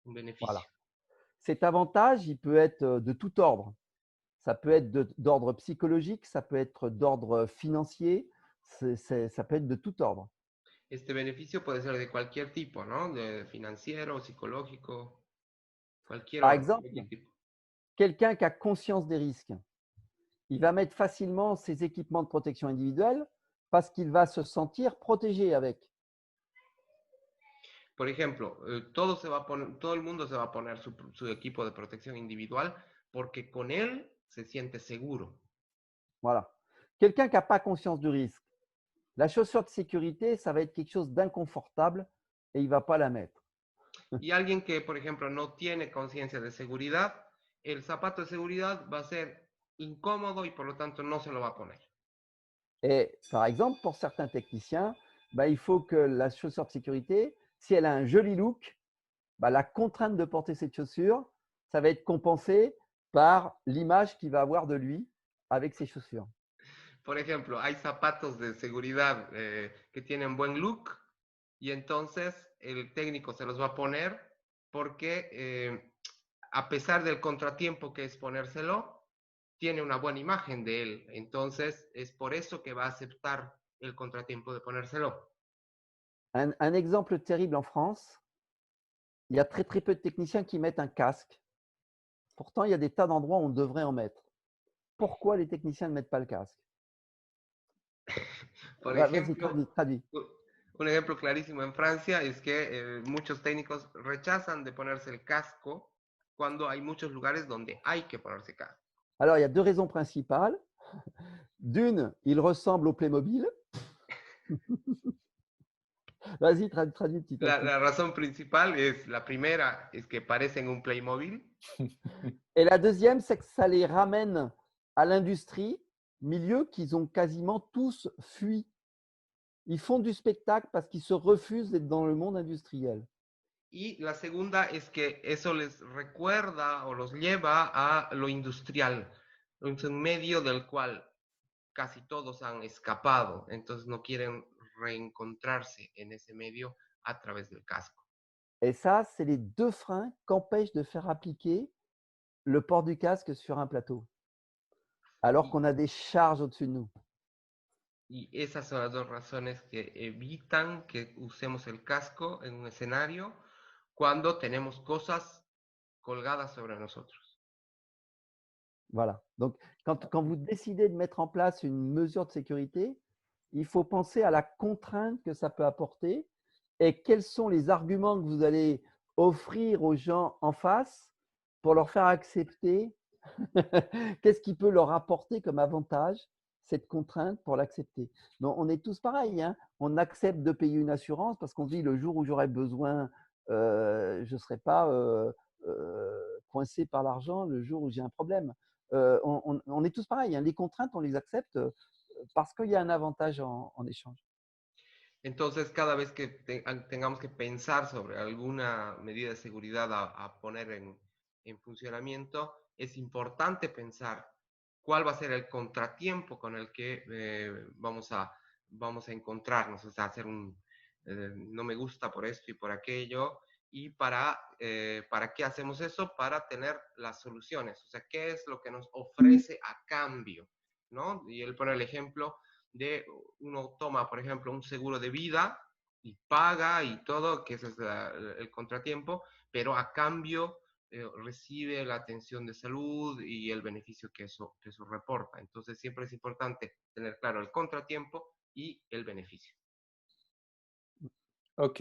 un beneficio. Voilà. Cet avantage, il peut être de tout ordre. Ça peut être d'ordre psychologique, ça peut être d'ordre financier, ça peut être de tout ordre. Este beneficio puede ser de cualquier tipo, ¿no? De financiero, psicológico, cualquier Par orden, exemple, cualquier tipo. quelqu'un qui a conscience des risques, il va mettre facilement ses équipements de protection individuelle parce qu'il va se sentir protégé avec. Por ejemplo, todo el mundo se va a poner su equipo de protección individual porque con él se siente seguro. Voilà. Quelqu'un qui n'a pas conscience du risque, la chaussure de sécurité, ça va être quelque chose d'inconfortable et il ne va pas la mettre. Y alguien que, por ejemplo, no tiene conciencia de seguridad, el zapato de seguridad va a ser incómodo y por lo tanto no se lo va a poner. Et par exemple, pour certains techniciens, il faut que la chaussure de sécurité, si elle a un joli look, la contrainte de porter cette chaussure, ça va être compensé par l'image qu'il va avoir de lui avec ses chaussures. Por ejemplo, hay zapatos de seguridad que tienen buen look y entonces el técnico se los va a poner porque a pesar del contratiempo que es ponérselo, tiene una buena imagen de él. Entonces es por eso que va a aceptar el contratiempo de ponérselo. Un exemple terrible en France, il y a très très peu de techniciens qui mettent un casque. Pourtant, il y a des tas d'endroits où on devrait en mettre. Pourquoi les techniciens ne mettent pas le casque? Por Vas-y, ejemplo, traduis. un ejemplo clarísimo en Francia es que muchos técnicos rechazan de ponerse el casco cuando hay muchos lugares donde hay que ponerse casco. Alors, il y a deux raisons principales. D'une, il ressemble au Playmobil. Vas-y, traduis petit à petit. La razón principal es, la primera, es que parecen un Playmobil. Et la deuxième, c'est que ça les ramène à l'industrie, milieu qu'ils ont quasiment tous fui. Ils font du spectacle parce qu'ils se refusent d'être dans le monde industriel. Y la segunda es que eso les recuerda o los lleva a lo industrial, es un medio del cual casi todos han escapado, entonces no quieren reencontrarse en ese medio a través del casco. Et ça, c'est les deux freins qu'empêchent de faire appliquer le port du casque sur un plateau, alors qu'on a des charges au-dessus de nous. Y esas son las dos razones que evitan que usemos el casco en un escenario cuando tenemos cosas colgadas sobre nosotros. Voilà. Donc, quand vous décidez de mettre en place une mesure de sécurité, il faut penser à la contrainte que ça peut apporter et quels sont les arguments que vous allez offrir aux gens en face pour leur faire accepter. Qu'est-ce qui peut leur apporter comme avantage cette contrainte pour l'accepter? On est tous pareils, hein. On accepte de payer une assurance parce qu'on se dit le jour où j'aurai besoin, je ne serai pas coincé par l'argent le jour où j'ai un problème. On est tous pareils, hein. Les contraintes, on les accepte parce qu'il y a un avantage en échange. Entonces, cada vez que tengamos que pensar sobre alguna medida de seguridad a poner en funcionamiento, es importante pensar cuál va a ser el contratiempo con el que vamos a encontrarnos, o sea, hacer no me gusta por esto y por aquello, y para qué hacemos eso, para tener las soluciones, o sea, qué es lo que nos ofrece a cambio, ¿no? Y él pone el ejemplo de uno toma, por ejemplo, un seguro de vida y paga y todo, que ese es el contratiempo, pero a cambio recibe la atención de salud y el beneficio que eso reporta. Entonces siempre es importante tener claro el contratiempo y el beneficio. Ok.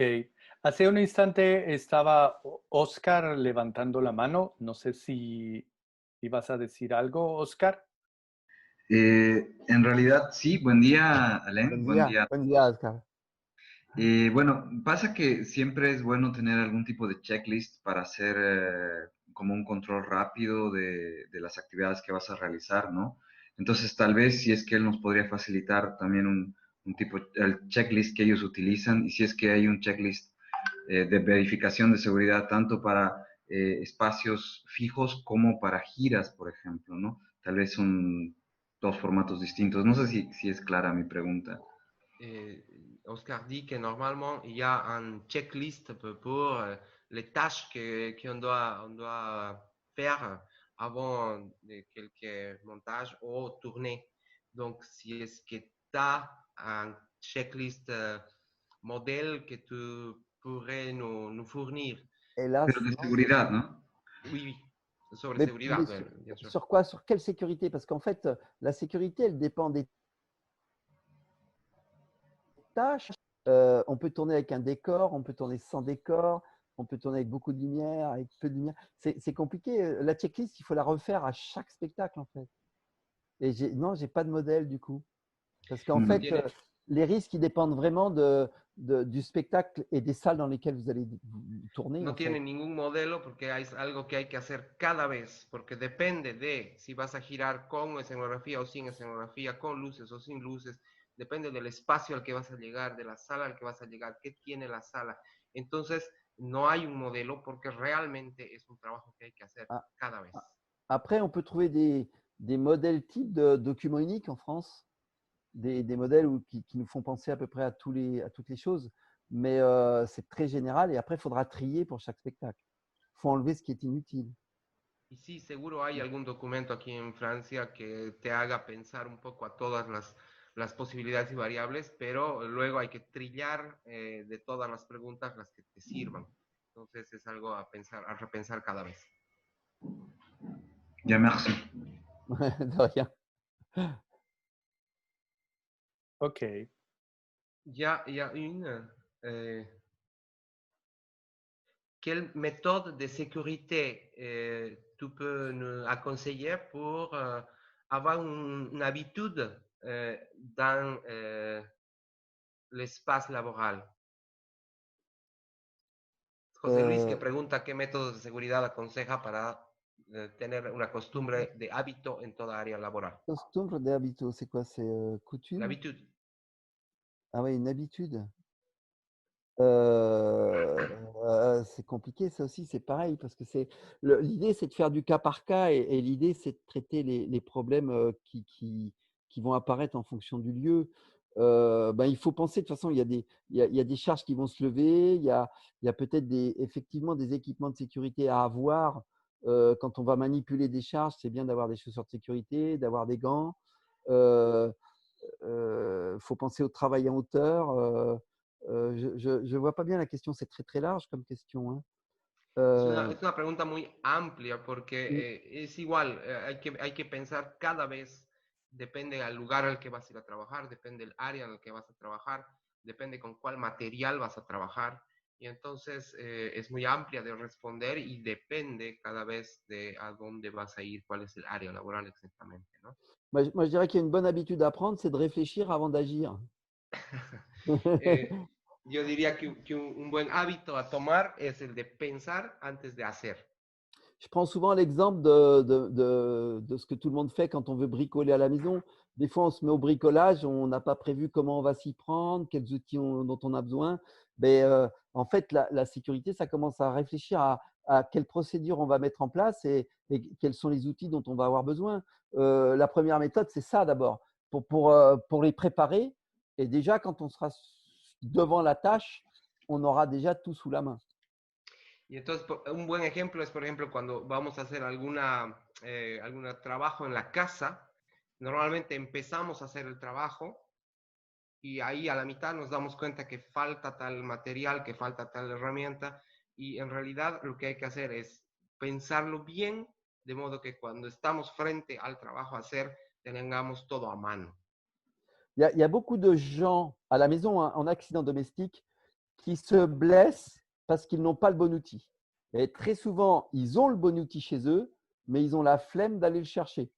Hace un instante estaba Oscar levantando la mano. No sé si ibas a decir algo, Oscar. En realidad, sí, buen día, Alain, buen día a Buen día, todos. Oscar. Bueno, pasa que siempre es bueno tener algún tipo de checklist para hacer como un control rápido de las actividades que vas a realizar, ¿no? Entonces, tal vez si es que él nos podría facilitar también un tipo, el checklist que ellos utilizan y si es que hay un checklist de verificación de seguridad tanto para espacios fijos como para giras, por ejemplo, ¿no? Tal vez son dos formatos distintos. No sé si es clara mi pregunta. Oscar dit que normalement, il y a un checklist pour les tâches qu'on doit faire avant de quelques montages ou tournées. Donc, si est-ce que tu as un checklist modèle que tu pourrais nous fournir? Pero Hélas, de non. seguridad, ¿no? Oui, oui, sobre Mais seguridad, bien sûr. sur quoi? Sur quelle sécurité? Parce qu'en fait, la sécurité, elle dépend des tâches. On peut tourner avec un décor, on peut tourner sans décor, on peut tourner avec beaucoup de lumière, avec peu de lumière. C'est compliqué. La checklist, il faut la refaire à chaque spectacle, en fait. Et non, j'ai pas de modèle du coup. Parce qu'en Mm. No fait, tiene, les risques, ils dépendent vraiment du spectacle et des salles dans lesquelles vous allez tourner, no en fait. tiene ningún modelo porque es algo que hay que hacer cada vez, porque depende de si vas a girar con escenografía o sin escenografía, con luces o sin luces, depende del espacio al que vas a llegar, de la sala al que vas a llegar, qué tiene la sala. Entonces, no hay un modelo porque realmente es un trabajo que hay que hacer Ah, cada vez. Après, on peut trouver des modèles types de documents uniques en France, des modèles qui nous font penser à peu près à toutes les choses, mais c'est très général et après, il faudra trier pour chaque spectacle. Il faut enlever ce qui est inutile. Y sí, seguro hay algún documento aquí en Francia que te haga pensar un poco a todas las posibilidades y variables, pero luego hay que trillar de todas las preguntas las que te sirvan. Entonces es algo a pensar, a repensar cada vez. Ya, merci. De rien. Ok. Ya, ya, quelle méthode de sécurité tu peux nous conseiller pour avoir une habitude dans l'espace laboral? José Luis que pregunta qué métodos de seguridad aconseja para tener una costumbre de hábito en toda área laboral. Costumbre d'habitude, c'est quoi? C'est coutume? L'habitude. Ah oui, une habitude. C'est compliqué, ça aussi, c'est pareil, parce que l'idée, c'est de faire du cas par cas et l'idée, c'est de traiter les problèmes qui vont apparaître en fonction du lieu. Ben, il faut penser, de toute façon, il y a des charges qui vont se lever, il y a peut-être effectivement des équipements de sécurité à avoir. Quand on va manipuler des charges, c'est bien d'avoir des chaussures de sécurité, d'avoir des gants. Faut penser au travail en hauteur. Je vois pas bien la question, c'est très très large comme question, hein. Es una pregunta muy amplia porque es igual, hay que pensar cada vez, depende al lugar al que vas a ir a trabajar, depende del área en el que vas a trabajar, depende con cuál material vas a trabajar. Y entonces es muy amplia de responder y depende cada vez de a dónde vas a ir, cuál es el área laboral exactamente, ¿no? Moi, je dirais qu'il y a une bonne habitude à prendre, c'est de réfléchir avant d'agir. Yo diría que un buen hábito a tomar es el de pensar antes de hacer. Je prends souvent l'exemple de ce que tout le monde fait quand on veut bricoler à la maison. Des fois, on se met au bricolage, on n'a pas prévu comment on va s'y prendre, quels outils dont on a besoin. Mais en fait, la sécurité, ça commence à réfléchir à quelle procédure on va mettre en place et quels sont les outils dont on va avoir besoin. La première méthode, c'est ça d'abord, pour les préparer. Et déjà, quand on sera devant la tâche, on aura déjà tout sous la main. Y entonces, un buen ejemplo es, por ejemplo, cuando vamos a hacer algún trabajo en la casa, normalmente empezamos a hacer el trabajo y ahí a la mitad nos damos cuenta que falta tal material, que falta tal herramienta y en realidad lo que hay que hacer es pensarlo bien, de modo que cuando estamos frente al trabajo a hacer, tengamos todo a mano. Il y a beaucoup de gens à la maison hein, en accident domestique qui se blessent parce qu'ils n'ont pas le bon outil. Et très souvent, ils ont le bon outil chez eux, mais ils ont la flemme d'aller le chercher.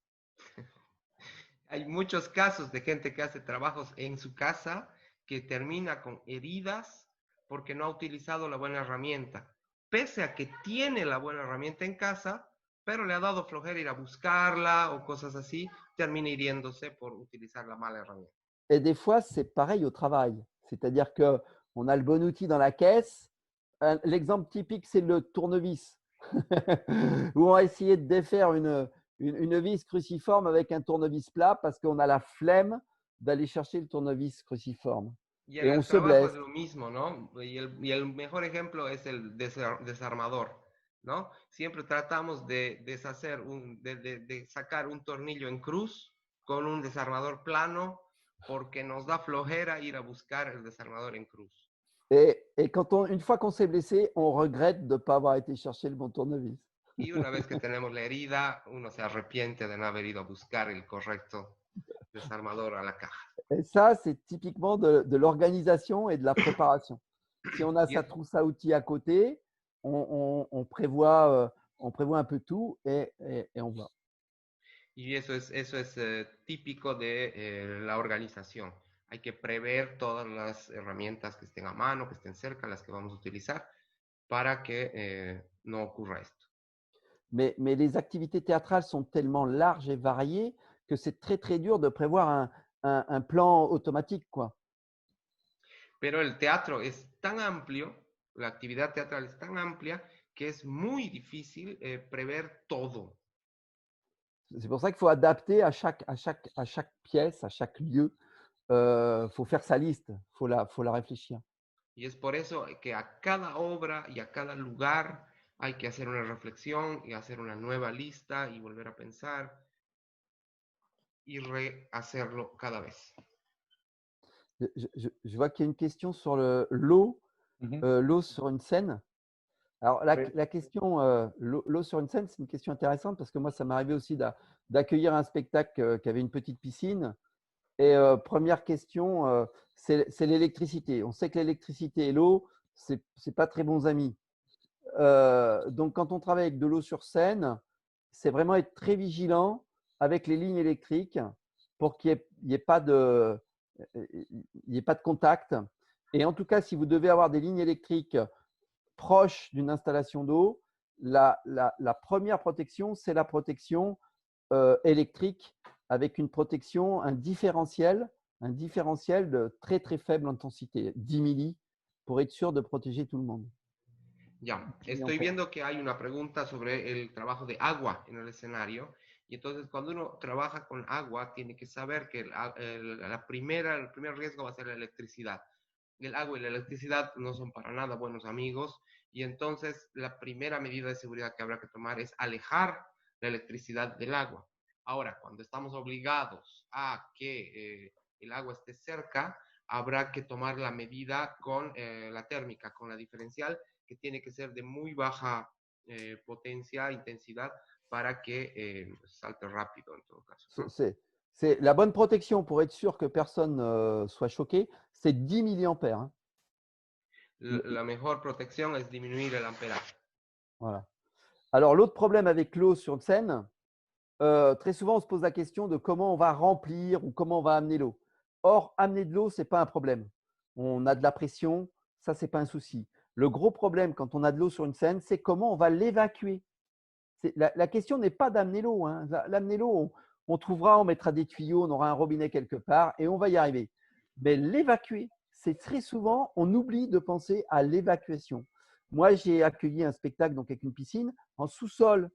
Hay muchos casos de gente que hace trabajos en su casa que termina con heridas porque no ha utilizado la buena herramienta. Pese a que tiene la buena herramienta en casa, pero le ha dado flojera ir a buscarla o cosas así, termina hiriéndose por utilizar la mala herramienta. Et des fois, c'est pareil au travail. C'est-à-dire qu'on a le bon outil dans la caisse. L'exemple typique, c'est le tournevis. Où on va essayer de défaire une vis cruciforme avec un tournevis plat parce qu'on a la flemme d'aller chercher le tournevis cruciforme. Y Et en on el se trabajo blesse. es lo mismo, ¿no? Y el mejor ejemplo es el desarmador, ¿no? Siempre tratamos de deshacer, de sacar un tornillo en cruz con un desarmador plano porque nos da flojera ir a buscar el desarmador en cruz. Et une fois qu'on s'est blessé, on regrette de ne pas avoir été chercher le bon tournevis. Y una vez que tenemos la herida, uno se arrepiente de no haber ido a buscar el correcto desarmador a la caja. Et ça, c'est typiquement de l'organisation et de la préparation. Si on a Y sa es- trousse à outils à côté, on prévoit un peu tout et on va. Y eso es típico de la organización. Hay que prever todas las herramientas que estén a mano, que estén cerca, las que vamos a utilizar para que no ocurra esto. Mais les activités théâtrales sont tellement larges et variées que c'est très, très dur de prévoir un plan automatique, quoi. Pero el teatro es tan amplio, la actividad teatral es tan amplia que es muy difícil prever todo. C'est pour ça qu'il faut adapter à chaque pièce, à chaque lieu. Faut faire sa liste, faut la réfléchir. Y es por eso que a cada obra y a cada lugar hay que hacer una reflexión y hacer una nueva lista y volver a pensar y rehacerlo cada vez. Je vois qu'il y a une question sur l'eau, Ujú. l'eau sur une scène. Alors, Oui. la question, l'eau sur une scène, c'est une question intéressante parce que moi, ça m'est arrivé aussi d'accueillir un spectacle qui avait une petite piscine. Et première question, c'est l'électricité. On sait que l'électricité et l'eau, ce n'est pas très bons amis. Donc, quand on travaille avec de l'eau sur scène, c'est vraiment être très vigilant avec les lignes électriques pour qu'il n'y ait pas de contact. Et en tout cas, si vous devez avoir des lignes électriques proches d'une installation d'eau, la première protection, c'est la protection électrique avec une protection, un différentiel de très très faible intensité, 10 milli, pour être sûr de protéger tout le monde. Ya, estoy viendo que hay una pregunta sobre el trabajo de agua en el escenario. Y entonces, cuando uno trabaja con agua, tiene que saber que el primer riesgo va a ser la electricidad. El agua y la electricidad no son para nada buenos amigos. Y entonces, la primera medida de seguridad que habrá que tomar es alejar la electricidad del agua. Ahora, cuando estamos obligados a que el agua esté cerca, habrá que tomar la medida con la térmica, con la diferencial, que tiene que ser de muy baja potencia, intensidad, para que salte rápido en todo caso, ¿no? C'est la bonne protection pour être sûr que personne soit choqué, c'est 10 milliampères. Hein. La mejor protección es disminuir el amperaje. Voilà. Alors, l'autre problème avec l'eau sur une scène, très souvent, on se pose la question de comment on va remplir ou comment on va amener l'eau. Or, amener de l'eau, ce n'est pas un problème. On a de la pression, ça, ce n'est pas un souci. Le gros problème quand on a de l'eau sur une scène, c'est comment on va l'évacuer. La question n'est pas d'amener l'eau. Hein. L'amener l'eau, on trouvera, on mettra des tuyaux, on aura un robinet quelque part et on va y arriver. Mais l'évacuer, c'est très souvent, on oublie de penser à l'évacuation. Moi, j'ai accueilli un spectacle donc, avec une piscine en sous-sol.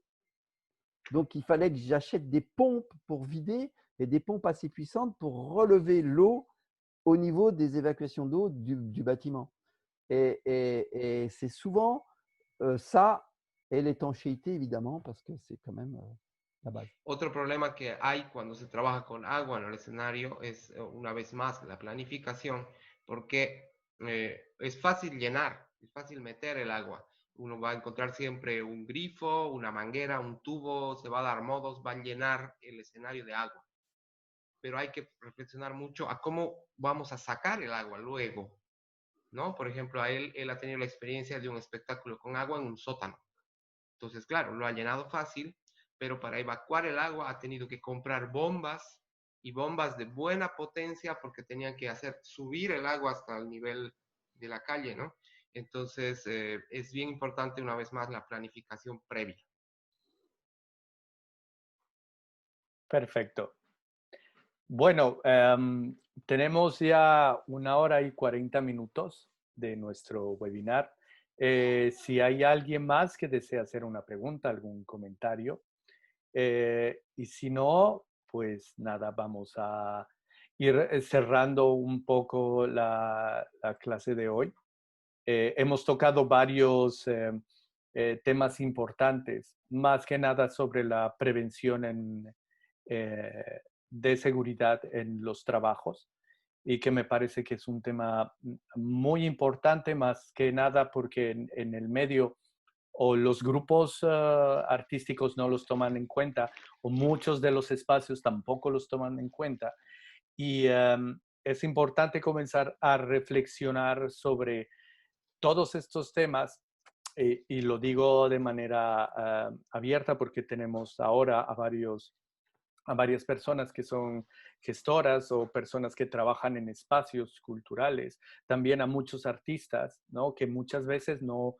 Donc, il fallait que j'achète des pompes pour vider et des pompes assez puissantes pour relever l'eau au niveau des évacuations d'eau du bâtiment. Et c'est souvent ça et l'étanchéité, évidemment, parce que c'est quand même la base. Otro problema que hay cuando se trabaja con agua en el escenario es, una vez más, la planificación, porque es fácil llenar, es fácil meter el agua. Uno va a encontrar siempre un grifo, una manguera, un tubo, se va a dar modos, va a llenar el escenario de agua. Pero hay que reflexionar mucho a cómo vamos a sacar el agua luego, ¿no? Por ejemplo, él ha tenido la experiencia de un espectáculo con agua en un sótano. Entonces, claro, lo ha llenado fácil, pero para evacuar el agua ha tenido que comprar bombas y bombas de buena potencia porque tenían que hacer subir el agua hasta el nivel de la calle, ¿no? Entonces, es bien importante una vez más la planificación previa. Perfecto. Bueno, tenemos ya 1 hora y 40 minutos de nuestro webinar. Si hay alguien más que desea hacer una pregunta, algún comentario, y si no, pues nada, vamos a ir cerrando un poco la clase de hoy. Hemos tocado varios temas importantes, más que nada sobre la prevención de seguridad en los trabajos, y que me parece que es un tema muy importante, más que nada porque en el medio o los grupos artísticos no los toman en cuenta, o muchos de los espacios tampoco los toman en cuenta. Y es importante comenzar a reflexionar sobre todos estos temas, y lo digo de manera abierta porque tenemos ahora a varias personas que son gestoras o personas que trabajan en espacios culturales, también a muchos artistas, ¿no? Que muchas veces no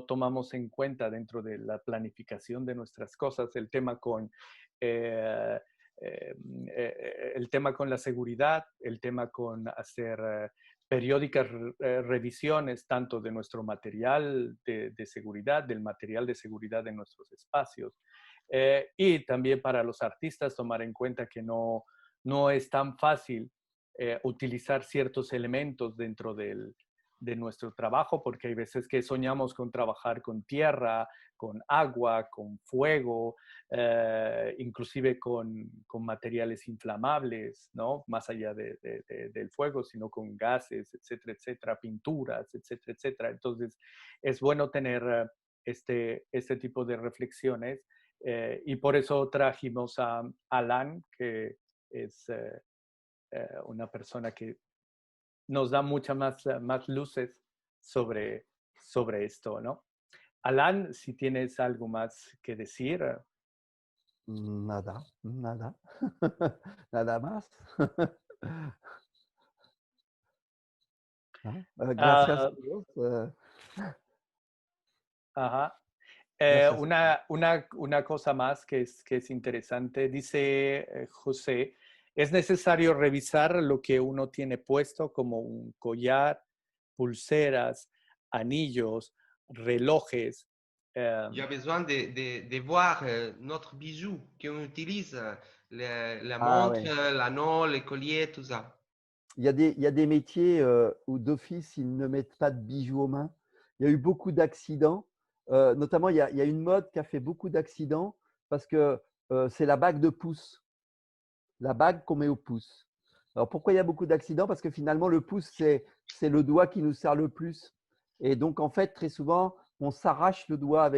tomamos en cuenta dentro de la planificación de nuestras cosas el tema con eh, el tema con la seguridad, el tema con hacer periódicas revisiones tanto de nuestro material de seguridad, del material de seguridad de nuestros espacios. Y también para los artistas tomar en cuenta que no es tan fácil utilizar ciertos elementos dentro de nuestro trabajo, porque hay veces que soñamos con trabajar con tierra, con agua, con fuego, inclusive con materiales inflamables, ¿no? Más allá del fuego, sino con gases, etcétera, etcétera, pinturas, etcétera, etcétera. Entonces, es bueno tener este tipo de reflexiones, y por eso trajimos a Alan, que es una persona que nos da muchas más luces sobre esto, ¿no? Alan, si tienes algo más que decir. Nada, nada, nada más. ¿No? Gracias a Ah, Dios. ajá. Gracias. Una cosa más que es interesante, dice José, es necesario revisar lo que uno tiene puesto como un collar, pulseras, anillos, relojes. Il y a besoin de voir notre bijou qu'on utilise, la Ah montre, ouais. l'anneau, les colliers, tout ça. Il y a des métiers où d'office, ils ne mettent pas de bijoux aux mains. Il y a eu beaucoup d'accidents. Notamment, il y a une mode qui a fait beaucoup d'accidents parce que c'est la bague de pouce, la bague qu'on met au pouce. Alors, pourquoi il y a beaucoup d'accidents? Parce que finalement, le pouce, c'est le doigt qui nous sert le plus. Et donc, en fait, très souvent, on s'arrache le doigt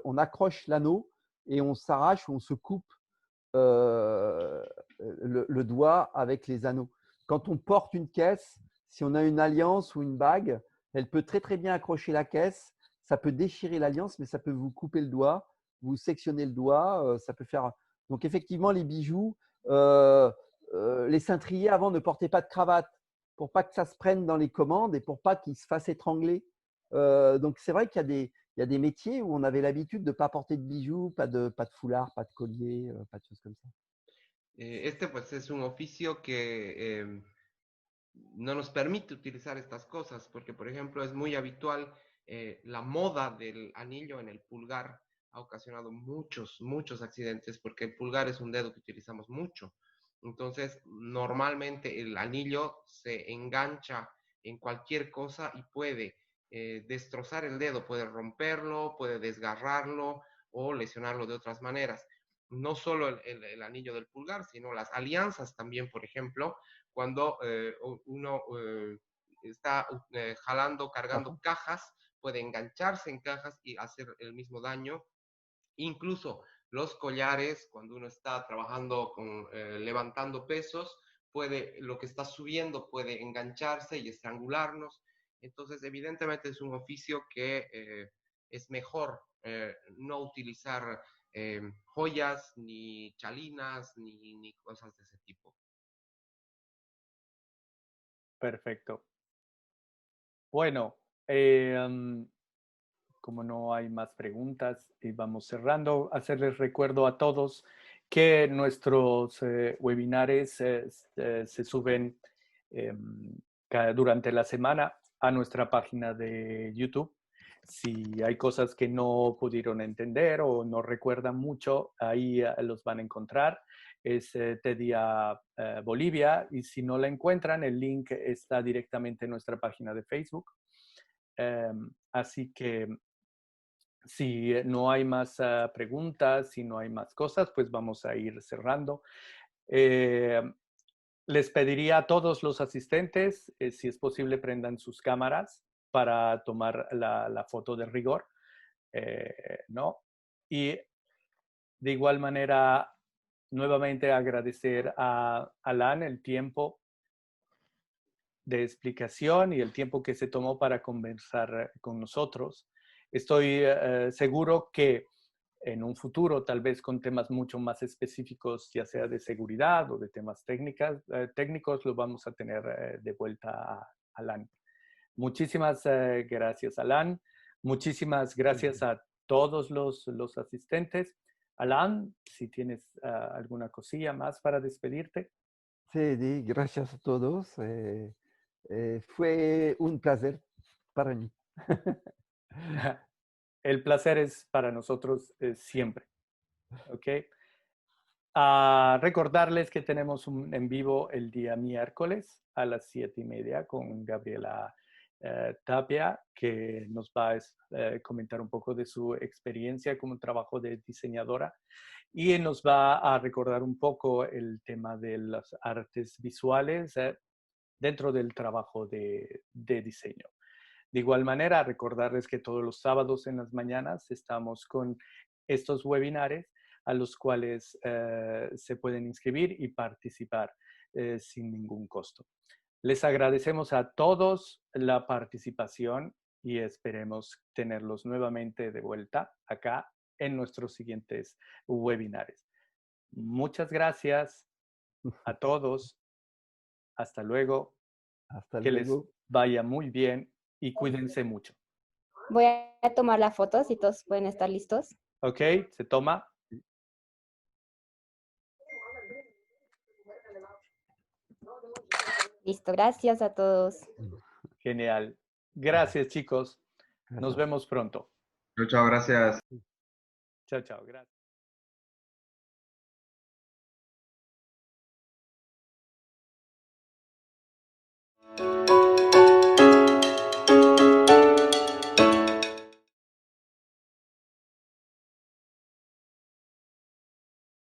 on accroche l'anneau et on s'arrache ou on se coupe euh, le doigt avec les anneaux. Quand on porte une caisse, si on a une alliance ou une bague, elle peut très très bien accrocher la caisse. Ça peut déchirer l'alliance, mais ça peut vous couper le doigt, vous sectionner le doigt. Ça peut faire. Donc effectivement, les bijoux, les cintriers avant ne portaient pas de cravate pour pas que ça se prenne dans les commandes et pour pas qu'ils se fassent étrangler. Donc c'est vrai qu'il y a des métiers où on avait l'habitude de ne pas porter de bijoux, pas de foulard, pas de collier, pas de choses comme ça. Este pues es un oficio que no nos permite utilizar estas cosas, porque por ejemplo es muy habitual la moda del anillo en el pulgar ha ocasionado muchos accidentes porque el pulgar es un dedo que utilizamos mucho. Entonces, normalmente el anillo se engancha en cualquier cosa y puede destrozar el dedo, puede romperlo, puede desgarrarlo o lesionarlo de otras maneras. No solo el anillo del pulgar, sino las alianzas también, por ejemplo, cuando uno está jalando, cargando cajas, puede engancharse en cajas y hacer el mismo daño. Incluso los collares, cuando uno está trabajando levantando pesos, lo que está subiendo puede engancharse y estrangularnos. Entonces, evidentemente es un oficio que es mejor no utilizar joyas, ni chalinas, ni cosas de ese tipo. Perfecto. Bueno, como no hay más preguntas y vamos cerrando, hacerles recuerdo a todos que nuestros webinares se suben durante la semana a nuestra página de YouTube. Si hay cosas que no pudieron entender o no recuerdan mucho, ahí los van a encontrar. Es TEDIA Bolivia, y si no la encuentran, el link está directamente en nuestra página de Facebook. Así que si no hay más preguntas, si no hay más cosas, pues vamos a ir cerrando. Les pediría a todos los asistentes, si es posible, prendan sus cámaras para tomar la foto de rigor, ¿no? Y de igual manera, nuevamente agradecer a Alan el tiempo de explicación y el tiempo que se tomó para conversar con nosotros. Estoy seguro que en un futuro, tal vez con temas mucho más específicos, ya sea de seguridad o de temas técnicos, lo vamos a tener de vuelta a Alan. Muchísimas gracias, Alan. Muchísimas gracias a todos los asistentes. Alan, si tienes alguna cosilla más para despedirte. Sí, gracias a todos. Fue un placer para mí. El placer es para nosotros siempre. ¿Ok? A recordarles que tenemos un en vivo el día miércoles a las 7:30 con Gabriela Tapia, que nos va a comentar un poco de su experiencia como trabajo de diseñadora, y nos va a recordar un poco el tema de las artes visuales dentro del trabajo de diseño. De igual manera, recordarles que todos los sábados en las mañanas estamos con estos webinares a los cuales se pueden inscribir y participar sin ningún costo. Les agradecemos a todos la participación y esperemos tenerlos nuevamente de vuelta acá en nuestros siguientes webinares. Muchas gracias a todos. Hasta luego. Hasta Que les luego. vaya muy bien y cuídense mucho. Voy a tomar la foto, si todos pueden estar listos. ¿Ok? Se toma. Listo, gracias a todos. Genial. Gracias, chicos. Nos Gracias. vemos pronto. Chao, chao, gracias. Chao, chao. Gracias.